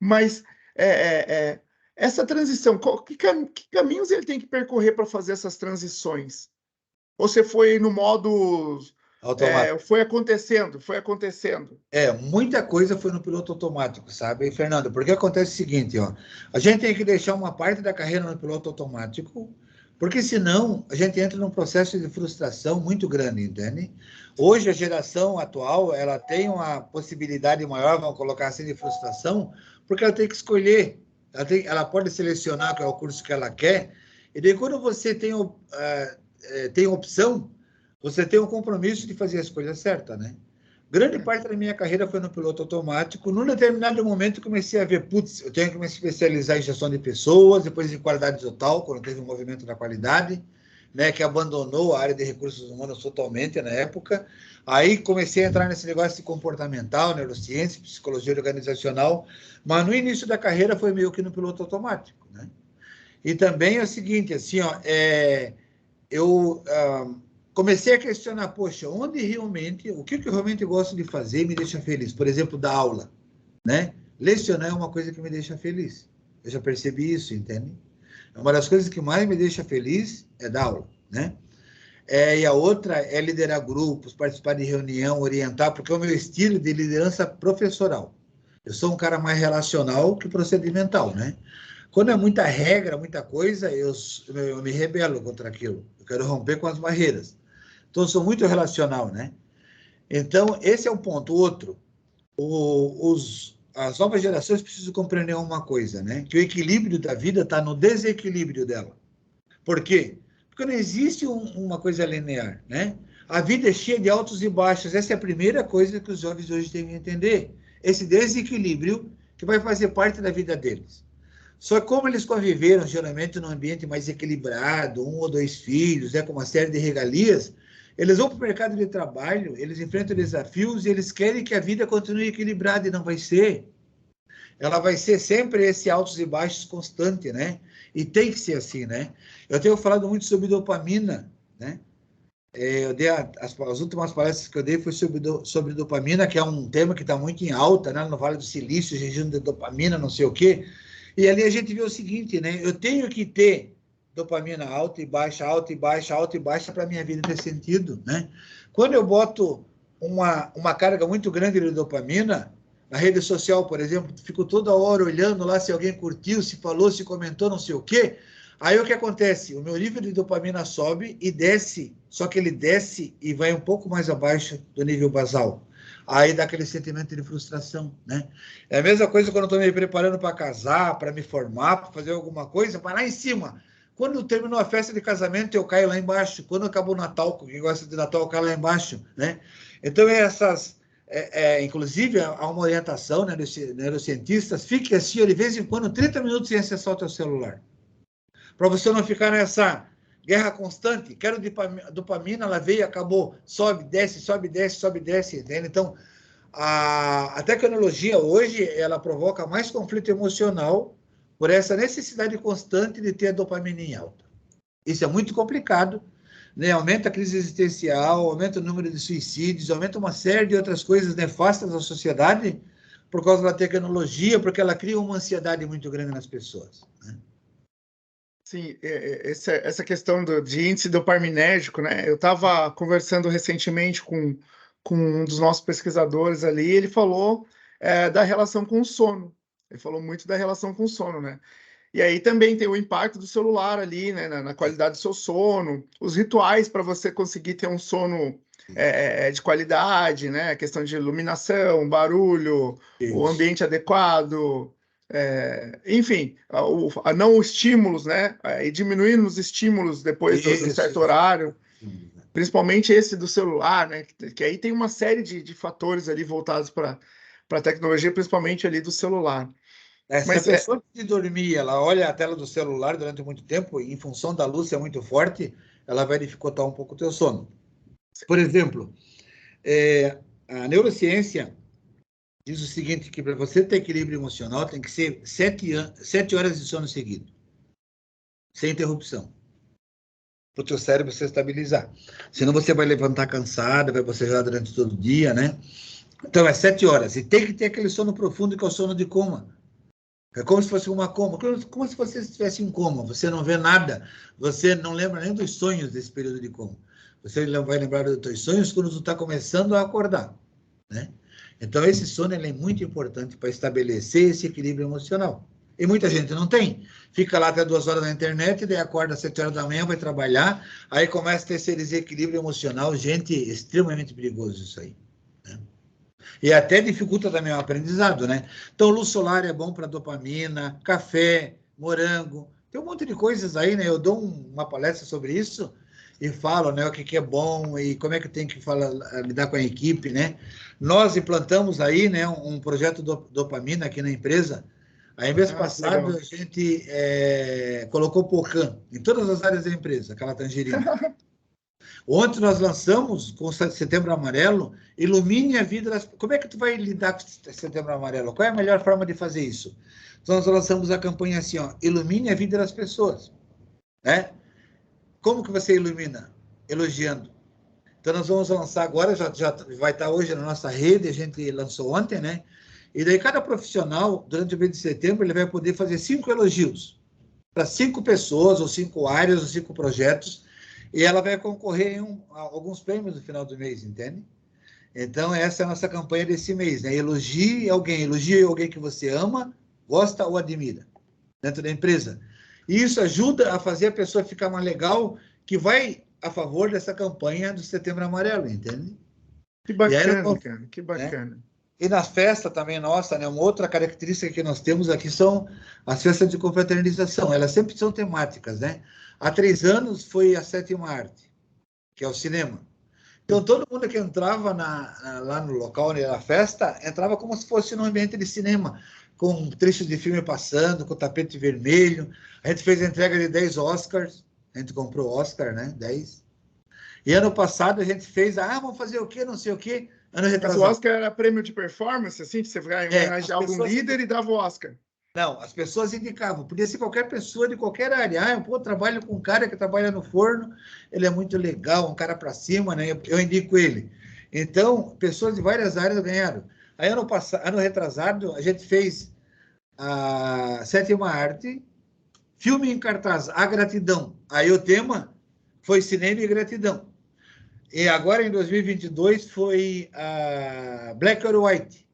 Mas é, é, é, essa transição, que caminhos ele tem que percorrer para fazer essas transições? Ou você foi no modo. Automático. Foi acontecendo, foi acontecendo. Muita coisa foi no piloto automático, sabe, Fernando? Porque acontece o seguinte, ó, a gente tem que deixar uma parte da carreira no piloto automático, porque senão a gente entra num processo de frustração muito grande, entende? Hoje a geração atual, ela tem uma possibilidade maior, vamos colocar assim, de frustração, porque ela tem que escolher, ela pode selecionar qual é o curso que ela quer, e daí quando você tem opção, você tem o compromisso de fazer a escolha certa, né? Grande parte da minha carreira foi no piloto automático. Num determinado momento, comecei a ver, putz, eu tenho que me especializar em gestão de pessoas, depois em qualidade total, quando teve um movimento da qualidade, né, que abandonou a área de recursos humanos totalmente na época. Aí comecei a entrar nesse negócio de comportamental, neurociência, psicologia organizacional, mas no início da carreira foi meio que no piloto automático, né? E também é o seguinte, assim, ó, eu comecei a questionar, poxa, onde realmente, o que eu realmente gosto de fazer e me deixa feliz? Por exemplo, dar aula, né? Lecionar é uma coisa que me deixa feliz. Eu já percebi isso, entende? Uma das coisas que mais me deixa feliz é dar aula, né? E a outra é liderar grupos, participar de reunião, orientar, porque é o meu estilo de liderança professoral. Eu sou um cara mais relacional que procedimental, né? Quando é muita regra, muita coisa, eu me rebelo contra aquilo. Eu quero romper com as barreiras. Então, eu sou muito relacional, né? Então, esse é um ponto. Outro, as novas gerações precisam compreender uma coisa, né? Que o equilíbrio da vida está no desequilíbrio dela. Por quê? Porque não existe uma coisa linear, né? A vida é cheia de altos e baixos. Essa é a primeira coisa que os jovens hoje têm que entender. Esse desequilíbrio que vai fazer parte da vida deles. Só que como eles conviveram geralmente num ambiente mais equilibrado, 1 ou 2 filhos, com uma série de regalias, eles vão para o mercado de trabalho, eles enfrentam desafios e eles querem que a vida continue equilibrada e não vai ser. Ela vai ser sempre esse altos e baixos constante, né? E tem que ser assim, né? Eu tenho falado muito sobre dopamina, né? Eu dei as últimas palestras que eu dei foi sobre dopamina, que é um tema que está muito em alta, né? No Vale do Silício, jejum de dopamina, não sei o quê. E ali a gente vê o seguinte, né? Eu tenho que ter dopamina alta e baixa, alta e baixa, alta e baixa para a minha vida ter sentido, né? Quando eu boto uma carga muito grande de dopamina, na rede social, por exemplo, fico toda hora olhando lá se alguém curtiu, se falou, se comentou, não sei o quê. Aí o que acontece? O meu nível de dopamina sobe e desce, só que ele desce e vai um pouco mais abaixo do nível basal. Aí dá aquele sentimento de frustração, né? É a mesma coisa quando eu estou me preparando para casar, para me formar, para fazer alguma coisa, vai lá em cima. Quando terminou a festa de casamento, eu caio lá embaixo. Quando acabou o Natal, quem gosta de Natal, eu caio lá embaixo, né? Então, inclusive, há uma orientação, né, dos neurocientistas, fique assim, de vez em quando, 30 minutos sem acessar o teu celular. Para você não ficar nessa guerra constante. Quero dopamina, ela veio, acabou, sobe, desce, sobe, desce, sobe, desce, entende? Então, a tecnologia hoje, ela provoca mais conflito emocional por essa necessidade constante de ter a dopamina em alta. Isso é muito complicado, né? Aumenta a crise existencial, aumenta o número de suicídios, aumenta uma série de outras coisas nefastas à sociedade por causa da tecnologia, porque ela cria uma ansiedade muito grande nas pessoas, né? Sim, essa questão de índice dopaminérgico, né? Eu estava conversando recentemente com um dos nossos pesquisadores ali, ele falou da relação com o sono. Ele falou muito da relação com o sono, né? E aí também tem o impacto do celular ali, né, na qualidade do seu sono, os rituais para você conseguir ter um sono de qualidade, né? A questão de iluminação, barulho, o Isso. ambiente adequado, enfim, não estímulos, né? E diminuindo os estímulos depois do Isso. certo horário, principalmente esse do celular, né? Que aí tem uma série de fatores ali voltados para a tecnologia, principalmente ali do celular. Se a Mas pessoa antes de dormir, ela olha a tela do celular durante muito tempo, em função da luz ser muito forte, ela vai dificultar um pouco o teu sono. Por exemplo, a neurociência diz o seguinte, que para você ter equilíbrio emocional tem que ser 7 horas de sono seguido, sem interrupção, para o teu cérebro se estabilizar. Senão você vai levantar cansado, vai bocejar durante todo o dia, né? Então, 7 horas. E tem que ter aquele sono profundo, que é o sono de coma. É como se fosse uma coma, como se você estivesse em coma. Você não vê nada, você não lembra nem dos sonhos desse período de coma. Você vai lembrar dos seus sonhos quando você está começando a acordar, né? Então, esse sono é muito importante para estabelecer esse equilíbrio emocional. E muita gente não tem. Fica lá até 2 horas na internet, daí acorda às 7 horas da manhã, vai trabalhar, aí começa a ter esse desequilíbrio emocional. Gente, extremamente perigoso isso aí, né? E até dificulta também o aprendizado, né? Então, luz solar é bom para dopamina, café, morango, tem um monte de coisas aí, né? Eu dou uma palestra sobre isso, e falam, né, o que é bom e como é que tem que lidar com a equipe, né? Nós implantamos aí, né, um projeto dopamina aqui na empresa. Aí, mês passado, a gente colocou Pocan em todas as áreas da empresa, aquela tangerina. Ontem nós lançamos, com o Setembro Amarelo, ilumine a vida das... Como é que tu vai lidar com o Setembro Amarelo? Qual é a melhor forma de fazer isso? Então, nós lançamos a campanha assim, ó, ilumine a vida das pessoas, né? Como que você ilumina? Elogiando. Então, nós vamos lançar agora, já vai estar hoje na nossa rede, a gente lançou ontem, né? E daí, cada profissional, durante o mês de setembro, ele vai poder fazer 5 elogios para 5 pessoas, ou 5 áreas, ou 5 projetos, e ela vai concorrer em alguns prêmios no final do mês, entende? Então, essa é a nossa campanha desse mês, né? Elogie alguém que você ama, gosta ou admira, dentro da empresa. E isso ajuda a fazer a pessoa ficar mais legal, que vai a favor dessa campanha do Setembro Amarelo, entende? Que bacana, aí, cara, que né? bacana. E na festa também nossa, né, uma outra característica que nós temos aqui são as festas de confraternização. Elas sempre são temáticas, né? Há 3 anos foi a 7ª arte, que é o cinema. Então, todo mundo que entrava lá no local, né, na festa, entrava como se fosse num ambiente de cinema, com trechos de filme passando, com tapete vermelho. A gente fez a entrega de 10 Oscars. A gente comprou Oscar, né? 10. E ano passado a gente fez, vamos fazer o quê? Não sei o quê. Ano Mas o retrasado. Oscar era prêmio de performance, assim? Você vai homenagear algum líder e dava o Oscar? Não, as pessoas indicavam. Podia ser qualquer pessoa de qualquer área. Eu trabalho com um cara que trabalha no forno, ele é muito legal, um cara para cima, né? Eu indico ele. Então, pessoas de várias áreas ganharam. Aí, ano retrasado, a gente fez a 7ª arte, filme em cartaz, A Gratidão. Aí o tema foi cinema e gratidão. E agora, em 2022, foi a Black or White,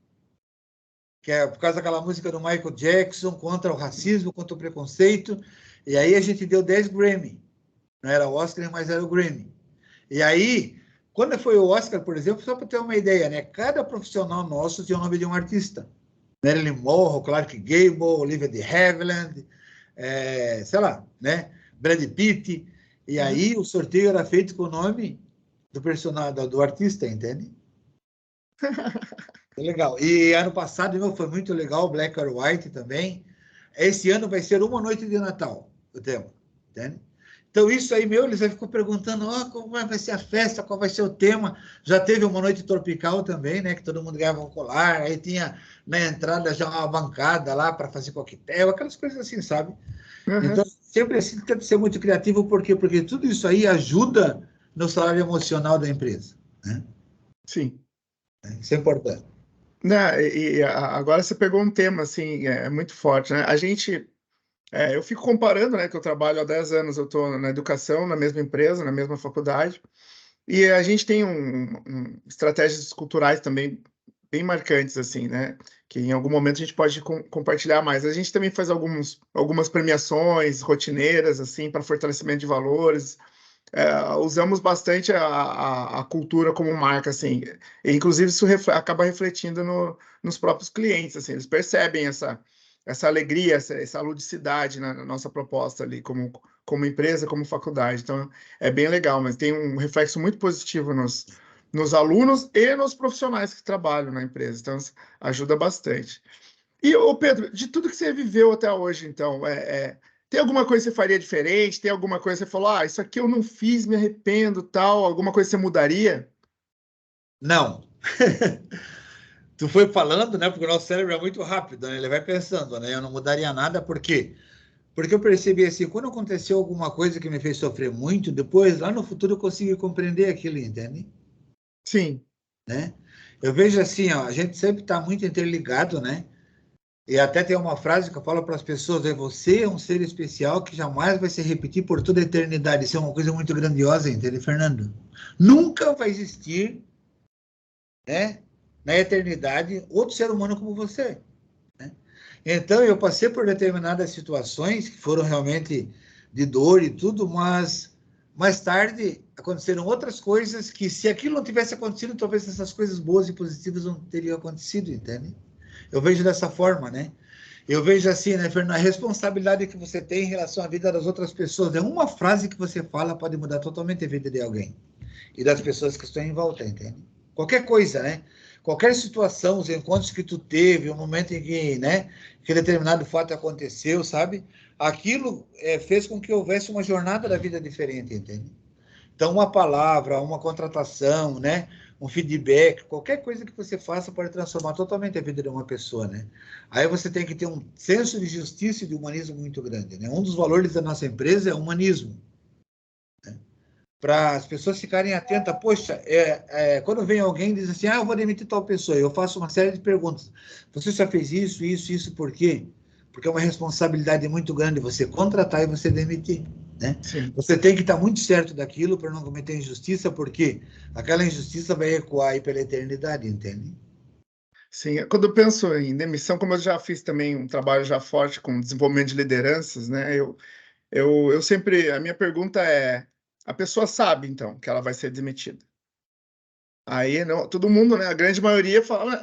que é por causa daquela música do Michael Jackson, contra o racismo, contra o preconceito. E aí a gente deu 10 Grammy. Não era o Oscar, mas era o Grammy. E aí, quando foi o Oscar, por exemplo, só para ter uma ideia, né? Cada profissional nosso tinha o nome de um artista. Marilyn Monroe, Clark Gable, Olivia de Havilland, sei lá, né? Brad Pitt. E aí o sorteio era feito com o nome do personagem, do artista, entende? Legal. E ano passado, meu, foi muito legal, Black or White também. Esse ano vai ser uma noite de Natal, o tema, entende? Então, isso aí, meu, eles ficam perguntando, como vai ser a festa, qual vai ser o tema. Já teve uma noite tropical também, né, que todo mundo ganhava um colar, aí tinha na entrada já uma bancada lá para fazer coquetel, aquelas coisas assim, sabe? Então, sempre assim, tem que ser muito criativo, por quê? Porque tudo isso aí ajuda no salário emocional da empresa, né? Sim. Isso é importante. Né, agora você pegou um tema, assim, muito forte, né? A gente... eu fico comparando, né, que eu trabalho há 10 anos, eu estou na educação, na mesma empresa, na mesma faculdade, e a gente tem estratégias culturais também bem marcantes, assim, né, que em algum momento a gente pode compartilhar mais. A gente também faz algumas premiações rotineiras, assim, para fortalecimento de valores. Usamos bastante a cultura como marca, assim, e, inclusive isso acaba refletindo nos próprios clientes, assim, eles percebem essa alegria, essa ludicidade na nossa proposta ali, como empresa, como faculdade. Então, é bem legal, mas tem um reflexo muito positivo nos alunos e nos profissionais que trabalham na empresa. Então, ajuda bastante. E, ô Pedro, de tudo que você viveu até hoje, então, tem alguma coisa que você faria diferente? Tem alguma coisa que você falou, isso aqui eu não fiz, me arrependo, tal? Alguma coisa que você mudaria? Não. Tu foi falando, né? Porque o nosso cérebro é muito rápido, né? Ele vai pensando, né? Eu não mudaria nada, por quê? Porque eu percebi assim, quando aconteceu alguma coisa que me fez sofrer muito, depois, lá no futuro, eu consegui compreender aquilo, entende? Sim. Né? Eu vejo assim, ó, a gente sempre está muito interligado, né? E até tem uma frase que eu falo para as pessoas, você é um ser especial que jamais vai se repetir por toda a eternidade. Isso é uma coisa muito grandiosa, entende, Fernando? Nunca vai existir, né, na eternidade, outro ser humano como você. Né? Então, eu passei por determinadas situações que foram realmente de dor e tudo, mas mais tarde aconteceram outras coisas que, se aquilo não tivesse acontecido, talvez essas coisas boas e positivas não teriam acontecido, entende? Eu vejo dessa forma, né? Eu vejo assim, né, Fernando, a responsabilidade que você tem em relação à vida das outras pessoas. É uma frase que você fala pode mudar totalmente a vida de alguém e das pessoas que estão em volta, entende? Qualquer coisa, né? Qualquer situação, os encontros que tu teve, o momento em que, né, que determinado fato aconteceu, sabe? Aquilo fez com que houvesse uma jornada da vida diferente, entende? Então, uma palavra, uma contratação, né? Um feedback, qualquer coisa que você faça pode transformar totalmente a vida de uma pessoa, né? Aí você tem que ter um senso de justiça e de humanismo muito grande, né? Um dos valores da nossa empresa é o humanismo, né? Para as pessoas ficarem atentas. Poxa, quando vem alguém e diz assim, eu vou demitir tal pessoa, eu faço uma série de perguntas. Você já fez isso, isso, isso, por quê? Porque é uma responsabilidade muito grande você contratar e você demitir, né? Sim. Você tem que estar muito certo daquilo para não cometer injustiça, porque aquela injustiça vai ecoar aí pela eternidade, entende? Sim, quando eu penso em demissão, como eu já fiz também um trabalho já forte com desenvolvimento de lideranças, né? Eu sempre, a minha pergunta é, a pessoa sabe, então, que ela vai ser demitida? Aí, não, todo mundo, né? A grande maioria fala,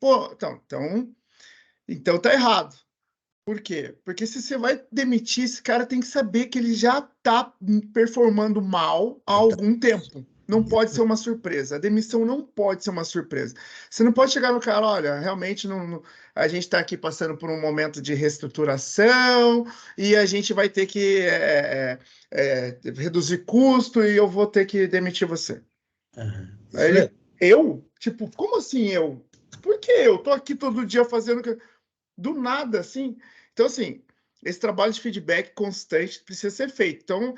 pô, então tá errado. Por quê? Porque se você vai demitir, esse cara tem que saber que ele já está performando mal há algum tempo. Não pode ser uma surpresa. A demissão não pode ser uma surpresa. Você não pode chegar no cara, olha, realmente a gente está aqui passando por um momento de reestruturação e a gente vai ter que reduzir custo e eu vou ter que demitir você. Aí Isso mesmo. eu? Tipo, como assim eu? Por que eu? Tô aqui todo dia fazendo do nada, assim. Então, assim, esse trabalho de feedback constante precisa ser feito. Então,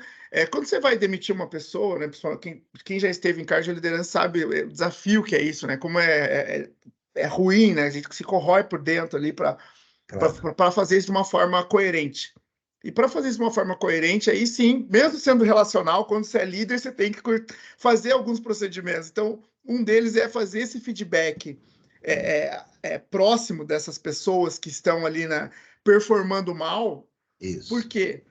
quando você vai demitir uma pessoa, né, pessoal, quem já esteve em cargo de liderança sabe o desafio que é isso, né? Como é ruim, né? A gente se corrói por dentro ali para Claro. fazer isso de uma forma coerente. E para fazer isso de uma forma coerente, aí sim, mesmo sendo relacional, quando você é líder, você tem que fazer alguns procedimentos. Então, um deles é fazer esse feedback próximo dessas pessoas que estão ali performando mal. Por Isso. quê?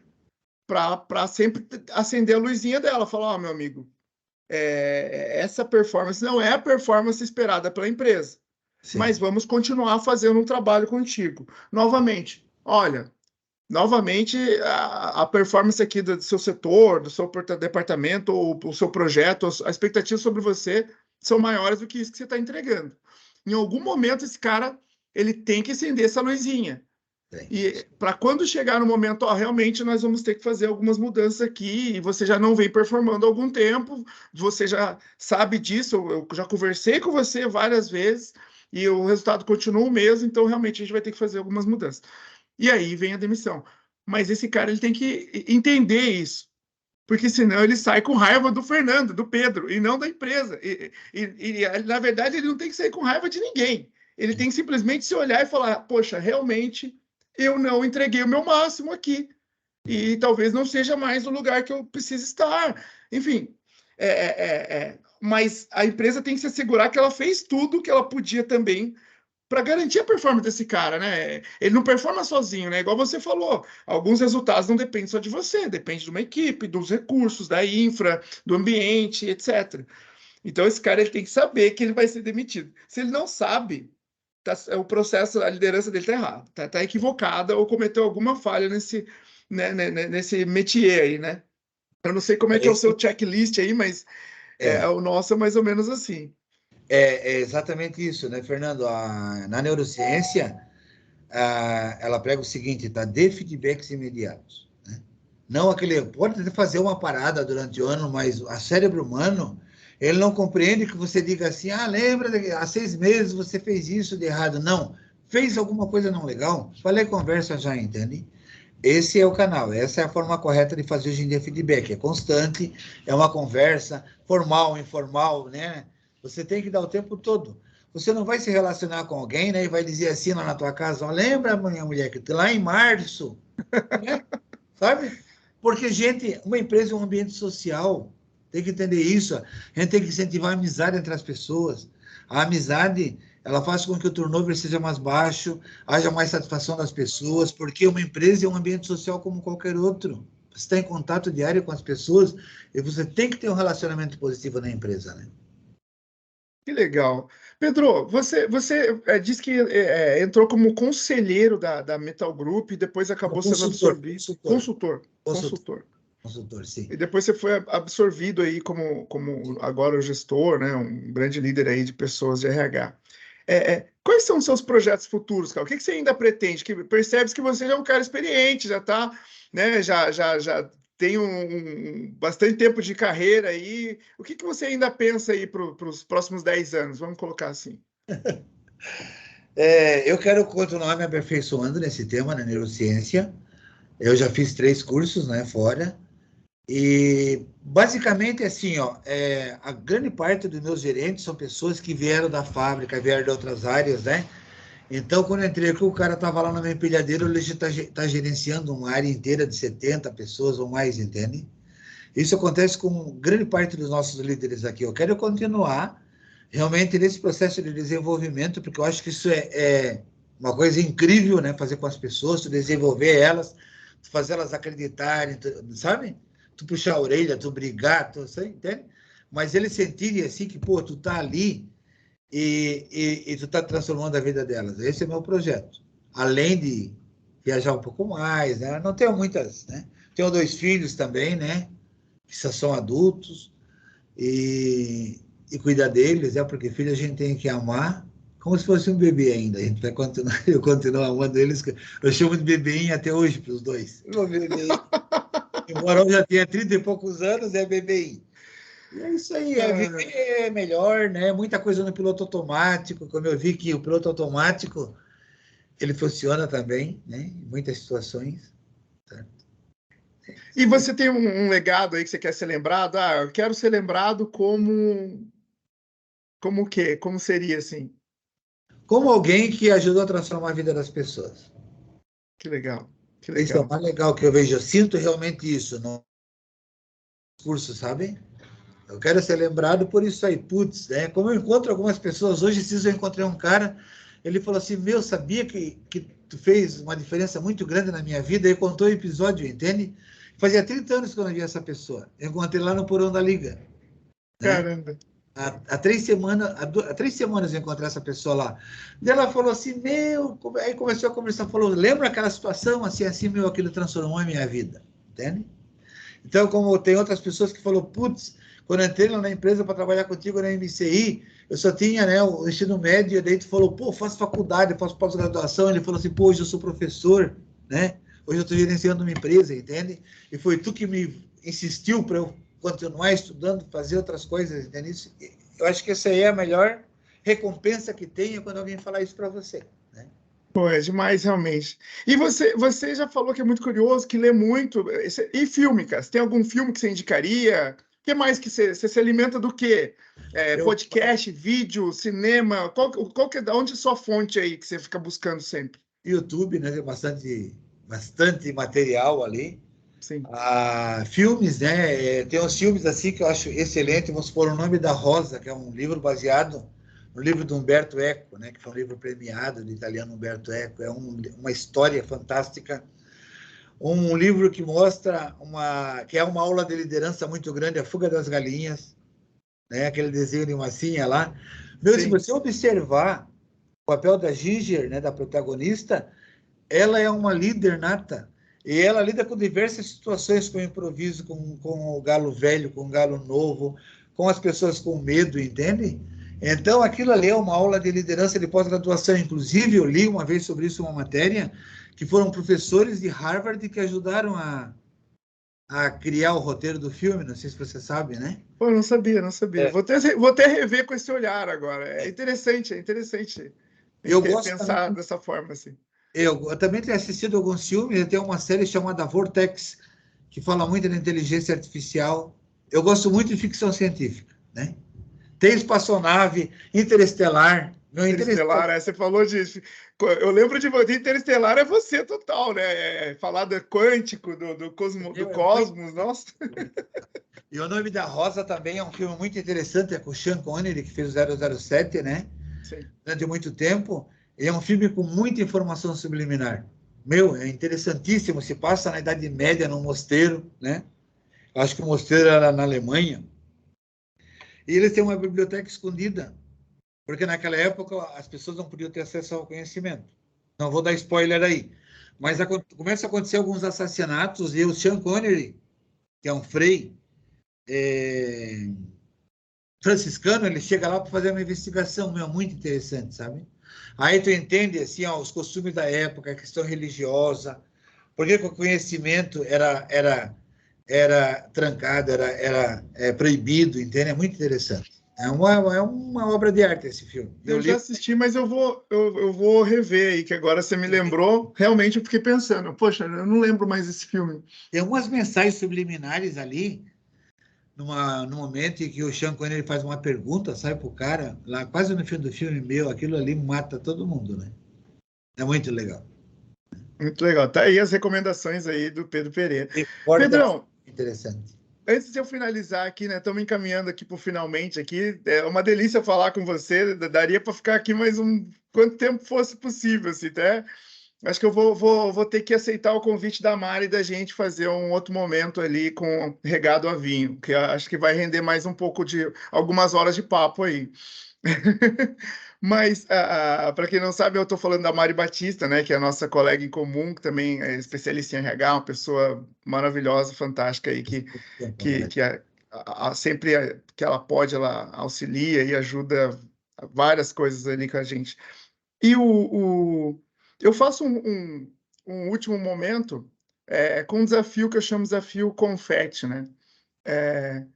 Para sempre acender a luzinha dela, falar, meu amigo, essa performance não é a performance esperada pela empresa, mas Sim. vamos continuar fazendo um trabalho contigo. Novamente, olha, novamente a performance aqui do seu setor, do seu departamento, ou o seu projeto, a expectativa sobre você são maiores do que isso que você está entregando. Em algum momento, esse cara ele tem que acender essa luzinha. Tem. E para quando chegar no momento, realmente nós vamos ter que fazer algumas mudanças aqui, e você já não vem performando há algum tempo, você já sabe disso, eu já conversei com você várias vezes, e o resultado continua o mesmo, então realmente a gente vai ter que fazer algumas mudanças. E aí vem a demissão. Mas esse cara ele tem que entender isso, porque senão ele sai com raiva do Fernando, do Pedro, e não da empresa. Na verdade, ele não tem que sair com raiva de ninguém. Ele tem que simplesmente se olhar e falar: poxa, realmente eu não entreguei o meu máximo aqui. E talvez não seja mais o lugar que eu preciso estar. Enfim, mas a empresa tem que se assegurar que ela fez tudo que ela podia também para garantir a performance desse cara, né? Ele não performa sozinho, né? Igual você falou, alguns resultados não dependem só de você, depende de uma equipe, dos recursos, da infra, do ambiente, etc. Então esse cara ele tem que saber que ele vai ser demitido. Se ele não sabe, o processo, a liderança dele tá errado, tá equivocada ou cometeu alguma falha nesse métier aí, né? Eu não sei como é que é o seu checklist aí, mas É, o nosso é mais ou menos assim. é exatamente isso, né, Fernando? Na neurociência, ela prega o seguinte, tá? Dê feedbacks imediatos, né? Não aquele... Pode até fazer uma parada durante o ano, mas o cérebro humano, ele não compreende que você diga assim, lembra, há 6 meses você fez isso de errado. Não, fez alguma coisa não legal? Falei, conversa já, entende? Esse é o canal, essa é a forma correta de fazer hoje em dia feedback. É constante, é uma conversa formal, informal, né? Você tem que dar o tempo todo. Você não vai se relacionar com alguém, né? E vai dizer assim lá na tua casa, lembra, minha mulher, que lá em março, né? Sabe? Porque, gente, uma empresa é um ambiente social. Tem que entender isso. A gente tem que incentivar a amizade entre as pessoas. A amizade, ela faz com que o turnover seja mais baixo, haja mais satisfação das pessoas, porque uma empresa é um ambiente social como qualquer outro. Você está em contato diário com as pessoas e você tem que ter um relacionamento positivo na empresa, né? Que legal. Pedro, você disse que entrou como conselheiro da Metal Group e depois acabou sendo Consultor, absorvido. consultor, Consultor, consultor, consultor. consultor, sim. E depois você foi absorvido aí como agora o gestor, né? Um grande líder aí de pessoas de RH. Quais são os seus projetos futuros, cara? O que você ainda pretende? Que percebes que você já é um cara experiente, já está, né? Já tem bastante tempo de carreira aí. O que você ainda pensa aí para os próximos 10 anos? Vamos colocar assim. Eu quero continuar me aperfeiçoando nesse tema, na neurociência. Eu já fiz 3 cursos, né, fora. E basicamente assim, ó, a grande parte dos meus gerentes são pessoas que vieram da fábrica, vieram de outras áreas, né? Então, quando eu entrei aqui, o cara estava lá na minha empilhadeira, ele está gerenciando uma área inteira de 70 pessoas ou mais, entende? Isso acontece com grande parte dos nossos líderes aqui. Eu quero continuar realmente nesse processo de desenvolvimento, porque eu acho que isso é uma coisa incrível, né? Fazer com as pessoas, tu desenvolver elas, tu fazer elas acreditarem, sabe? Tu puxar a orelha, tu brigar, você entende? Mas eles sentirem assim que, pô, tu tá ali e tu tá transformando a vida delas. Esse é o meu projeto. Além de viajar um pouco mais, né? Não tenho muitas, né? Tenho 2 filhos também, né? Que são adultos, e cuidar deles, porque filho a gente tem que amar como se fosse um bebê ainda. A gente vai continuar, eu continuo amando eles, eu chamo de bebêinho até hoje para os 2. Meu bebê, embora eu já tenha 30 e poucos anos, é bebêinho. E é isso aí, viver melhor, né? Muita coisa no piloto automático, como eu vi que o piloto automático, ele funciona também, né? Em muitas situações. Tá? E você tem um legado aí que você quer ser lembrado? Ah, eu quero ser lembrado como o quê? Como seria assim? Como alguém que ajudou a transformar a vida das pessoas. Que legal, que Isso é o legal. mais legal que eu vejo. Eu sinto realmente isso no curso, sabe? Eu quero ser lembrado por isso aí. Putz, né? Como eu encontro algumas pessoas, hoje eu encontrei um cara, ele falou assim, meu, sabia que tu fez uma diferença muito grande na minha vida? Ele contou o episódio, entende? Fazia 30 anos que eu não via essa pessoa. Eu encontrei lá no Porão da Liga, né? Caramba. Há 3 semanas, há 3 semanas eu encontrei essa pessoa lá. E ela falou assim, meu, aí começou a conversar, falou, lembra aquela situação, assim, meu, aquilo transformou a minha vida, entende? Então, como tem outras pessoas que falou, putz, quando eu entrei lá na empresa para trabalhar contigo na MCI, eu só tinha, né, o ensino médio, e daí tu falou, pô, faço faculdade, faço pós-graduação, ele falou assim, pô, hoje eu sou professor, né, hoje eu estou gerenciando uma empresa, entende? E foi tu que me insistiu para eu continuar estudando, fazer outras coisas, entende? Eu acho que essa aí é a melhor recompensa que tem quando alguém falar isso para você, né? Pô, é demais, realmente. E você já falou que é muito curioso, que lê muito. E filme, cara? Você tem algum filme que você indicaria? O que mais que você se alimenta do quê? Eu, Podcast, vídeo, cinema? Qual que é, onde é a sua fonte aí que você fica buscando sempre? YouTube, né, tem bastante material ali. Sim, Filmes, né? Tem uns filmes assim que eu acho excelente. Vamos supor O Nome da Rosa, que é um livro baseado no livro de Umberto Eco, né? Que foi um livro premiado do italiano Umberto Eco. É uma história fantástica. Um livro que mostra que é uma aula de liderança muito grande, A Fuga das Galinhas, né? Aquele desenho de massinha lá. Meu, se sim. você observar o papel da Ginger, né? Da protagonista, ela é uma líder nata. E ela lida com diversas situações, com o improviso, com o galo velho, com o galo novo, com as pessoas com medo, entende? Então, aquilo ali é uma aula de liderança de pós-graduação. Inclusive, eu li uma vez sobre isso uma matéria, que foram professores de Harvard que ajudaram a criar o roteiro do filme. Não sei se você sabe, né? Pô, não sabia, não sabia. Vou até rever com esse olhar agora. É interessante, é interessante. Eu gosto também. Pensar dessa forma, assim. Eu também tenho assistido alguns filmes, tem uma série chamada Vortex, que fala muito da inteligência artificial. Eu gosto muito de ficção científica, né? Tem espaçonave, Interestelar. Meu Interestelar. Interestelar, você falou disso. Eu lembro de Interestelar, é você total, né? Falar do quântico, do cosmos, nossa. E O Nome da Rosa também é um filme muito interessante, é com o Sean Connery, que fez o 007, né? Sim. Durante muito tempo. E é um filme com muita informação subliminar. Meu, é interessantíssimo. Se passa na Idade Média, num mosteiro, né? Acho que o mosteiro era na Alemanha. E eles têm uma biblioteca escondida Porque naquela época as pessoas não podiam ter acesso ao conhecimento. Não vou dar spoiler aí. Mas começa a acontecer alguns assassinatos e o Sean Connery, que é um frei franciscano, ele chega lá para fazer uma investigação, muito interessante, sabe? Aí tu entende, assim, os costumes da época, a questão religiosa, por que o conhecimento era trancado, era proibido, entende? É muito interessante. É uma obra de arte esse filme. Eu já assisti, mas eu vou rever aí, que agora você me lembrou. Realmente eu fiquei pensando, poxa, eu não lembro mais desse filme. Tem algumas mensagens subliminares ali, no momento em que o Sean Connery faz uma pergunta, sai pro cara, lá quase no fim do filme, aquilo ali mata todo mundo, né? É muito legal. Muito legal. Tá aí as recomendações aí do Pedro Pereira. Pedrão, interessante. Antes de eu finalizar aqui, né? Estamos encaminhando aqui para o finalmente aqui. É uma delícia falar com você. Daria para ficar aqui mais quanto tempo fosse possível, assim, até. Acho que eu vou ter que aceitar o convite da Mari da gente fazer um outro momento ali com regado a vinho, que acho que vai render mais um pouco de algumas horas de papo aí. Mas, para quem não sabe, eu estou falando da Mari Batista, né, que é a nossa colega em comum, que também é especialista em RH, uma pessoa maravilhosa, fantástica aí, sempre que ela pode, ela auxilia e ajuda várias coisas ali com a gente. E eu faço um último momento com um desafio que eu chamo de desafio confete, né? É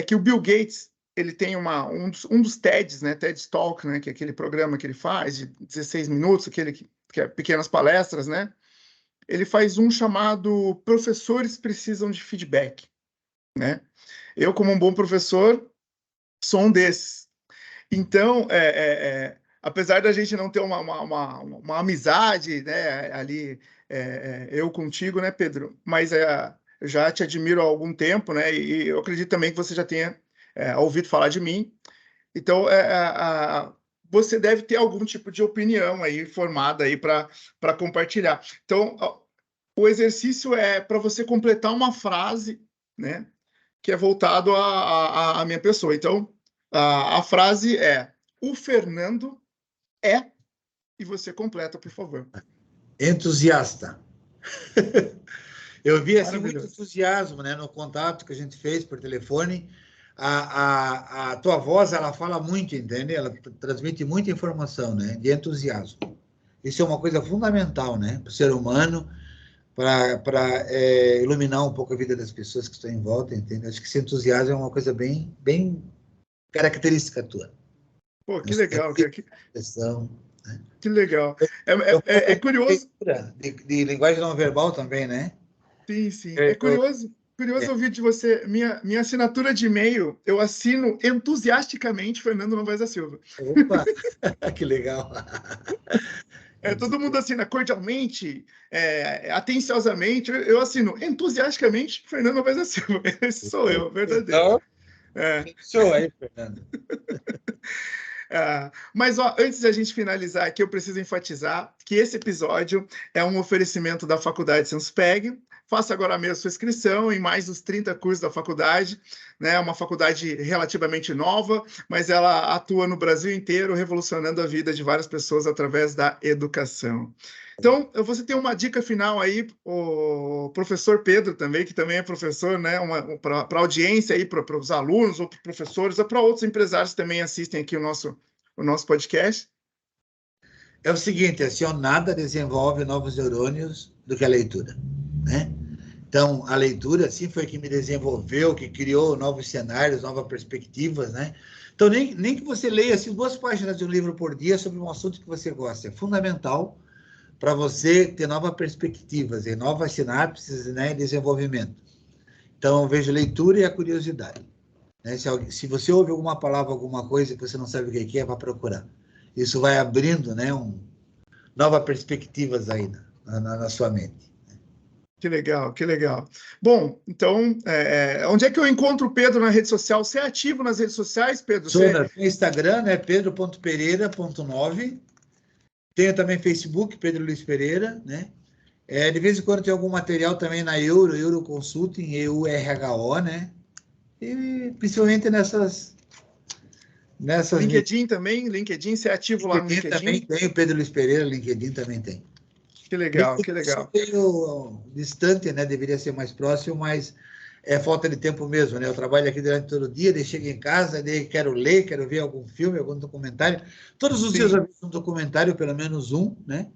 que o Bill Gates ele tem um dos TEDs, né? TED Talk, né? Que é aquele programa que ele faz de 16 minutos, que é pequenas palestras, né? Ele faz um chamado Professores Precisam de Feedback, né? Eu, como um bom professor, sou um desses. Então, apesar da gente não ter uma amizade, né, ali, eu contigo, né, Pedro? Mas eu já te admiro há algum tempo, né? E eu acredito também que você já tenha ouvido falar de mim. Então, você deve ter algum tipo de opinião aí formada aí para compartilhar. Então, o exercício é para você completar uma frase, né, que é voltado à minha pessoa. Então, a frase é: o Fernando é, e você completa, por favor. Entusiasta. Eu vi assim muito entusiasmo, né, no contato que a gente fez por telefone. A tua voz, ela fala muito, entende? Ela transmite muita informação, né, de entusiasmo. Isso é uma coisa fundamental, né, para o ser humano, para iluminar um pouco a vida das pessoas que estão em volta, entende? Acho que esse entusiasmo é uma coisa bem, bem característica tua. Pô, que legal. Que legal. É curioso. De linguagem não verbal também, né? Sim, sim. É curioso ouvir de você. Minha assinatura de e-mail, eu assino entusiasticamente Fernando Novaes da Silva. Opa, que legal. Todo mundo assina cordialmente, atenciosamente. Eu assino entusiasticamente Fernando Novaes da Silva. Esse sou eu, verdadeiro. Show aí, Fernando. Mas antes de a gente finalizar aqui, eu preciso enfatizar que esse episódio é um oferecimento da Faculdade Senspeg. Faça agora mesmo sua inscrição em mais dos 30 cursos da faculdade, né? É uma faculdade relativamente nova, mas ela atua no Brasil inteiro, revolucionando a vida de várias pessoas através da educação. Então, você tem uma dica final aí, o professor Pedro também, que também é professor, né? Para a audiência aí, para os alunos, ou para professores, ou para outros empresários que também assistem aqui o nosso podcast. É o seguinte, assim, nada desenvolve novos neurônios do que a leitura, né? Então, a leitura, assim, foi que me desenvolveu, que criou novos cenários, novas perspectivas, né? Então, nem que você leia, assim, 2 páginas de um livro por dia sobre um assunto que você gosta. É fundamental para você ter novas perspectivas, e novas sinapses, né, e desenvolvimento. Então, eu vejo leitura e a curiosidade. Né? Se você ouve alguma palavra, alguma coisa que você não sabe o que é, vá procurar. Isso vai abrindo, né, novas perspectivas aí na sua mente. Que legal, que legal. Bom, então, onde é que eu encontro o Pedro na rede social? Você é ativo nas redes sociais, Pedro? Sou no Instagram, né, pedro.pereira.9. Tenho também Facebook, Pedro Luiz Pereira, né? De vez em quando tem algum material também na Euro Consulting, EURHO, né? E principalmente Nessas LinkedIn também? LinkedIn, você é ativo lá no LinkedIn também LinkedIn? tem, o Pedro Luiz Pereira, LinkedIn também tem. Que legal, que LinkedIn legal. meio distante, né? Deveria ser mais próximo, mas é falta de tempo mesmo, né? Eu trabalho aqui durante todo o dia, daí chego em casa, daí quero ler, quero ver algum filme, algum documentário. Todos os dias eu Sim. vejo um documentário, pelo menos um, né?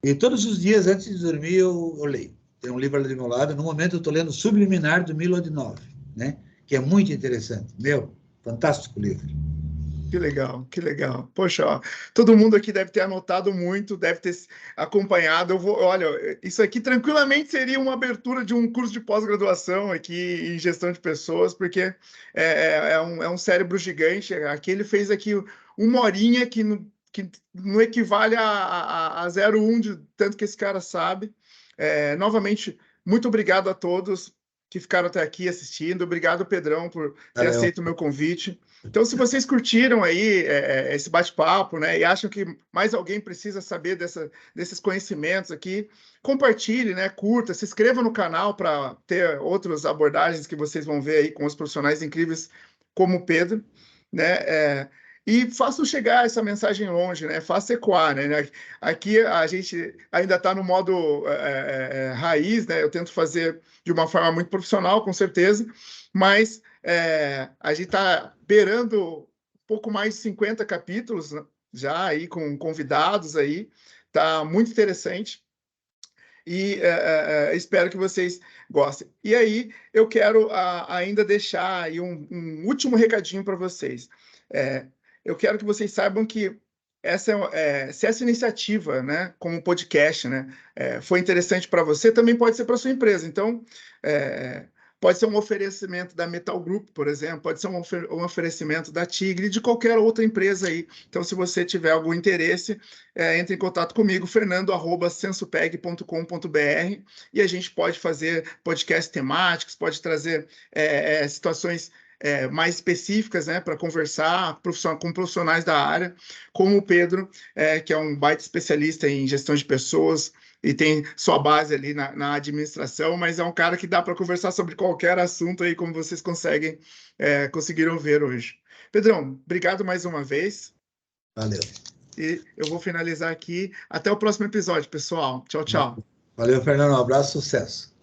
E todos os dias, antes de dormir, eu leio. Tem um livro ali do meu lado. No momento, eu estou lendo Subliminar, do Milo Adinolfi, né? Que é muito interessante. Meu, fantástico livro. Que legal, que legal. Poxa, ó, todo mundo aqui deve ter anotado muito, deve ter acompanhado. Olha, isso aqui tranquilamente seria uma abertura de um curso de pós-graduação aqui em gestão de pessoas, porque é um cérebro gigante. Aqui ele fez aqui uma horinha que não equivale a 0,1 de tanto que esse cara sabe. Novamente, muito obrigado a todos que ficaram até aqui assistindo. Obrigado, Pedrão, por ter Valeu. aceito o meu convite. Então, se vocês curtiram aí esse bate-papo, né, e acham que mais alguém precisa saber desses conhecimentos aqui, compartilhe, né, curta, se inscreva no canal para ter outras abordagens que vocês vão ver aí com os profissionais incríveis como o Pedro, né, e façam chegar essa mensagem longe, né, faça ecoar, né. Aqui a gente ainda está no modo raiz, né, eu tento fazer de uma forma muito profissional, com certeza, mas a gente está beirando um pouco mais de 50 capítulos, né, já aí com convidados aí, tá muito interessante e espero que vocês gostem. E aí eu quero ainda deixar aí um último recadinho para vocês. É, eu quero que vocês saibam que se essa iniciativa, né, como podcast, né, foi interessante para você, também pode ser para sua empresa. Então, pode ser um oferecimento da Metal Group, por exemplo, pode ser um oferecimento da Tigre, de qualquer outra empresa aí. Então, se você tiver algum interesse, entre em contato comigo, fernando@sensupeg.com.br, e a gente pode fazer podcasts temáticos, pode trazer situações mais específicas, né, para conversar com profissionais da área, como o Pedro, que é um baita especialista em gestão de pessoas e tem sua base ali na administração, mas é um cara que dá para conversar sobre qualquer assunto aí, como vocês conseguiram ver hoje. Pedrão, obrigado mais uma vez. Valeu. E eu vou finalizar aqui. Até o próximo episódio, pessoal. Tchau, tchau. Valeu, Fernando. Um abraço, sucesso.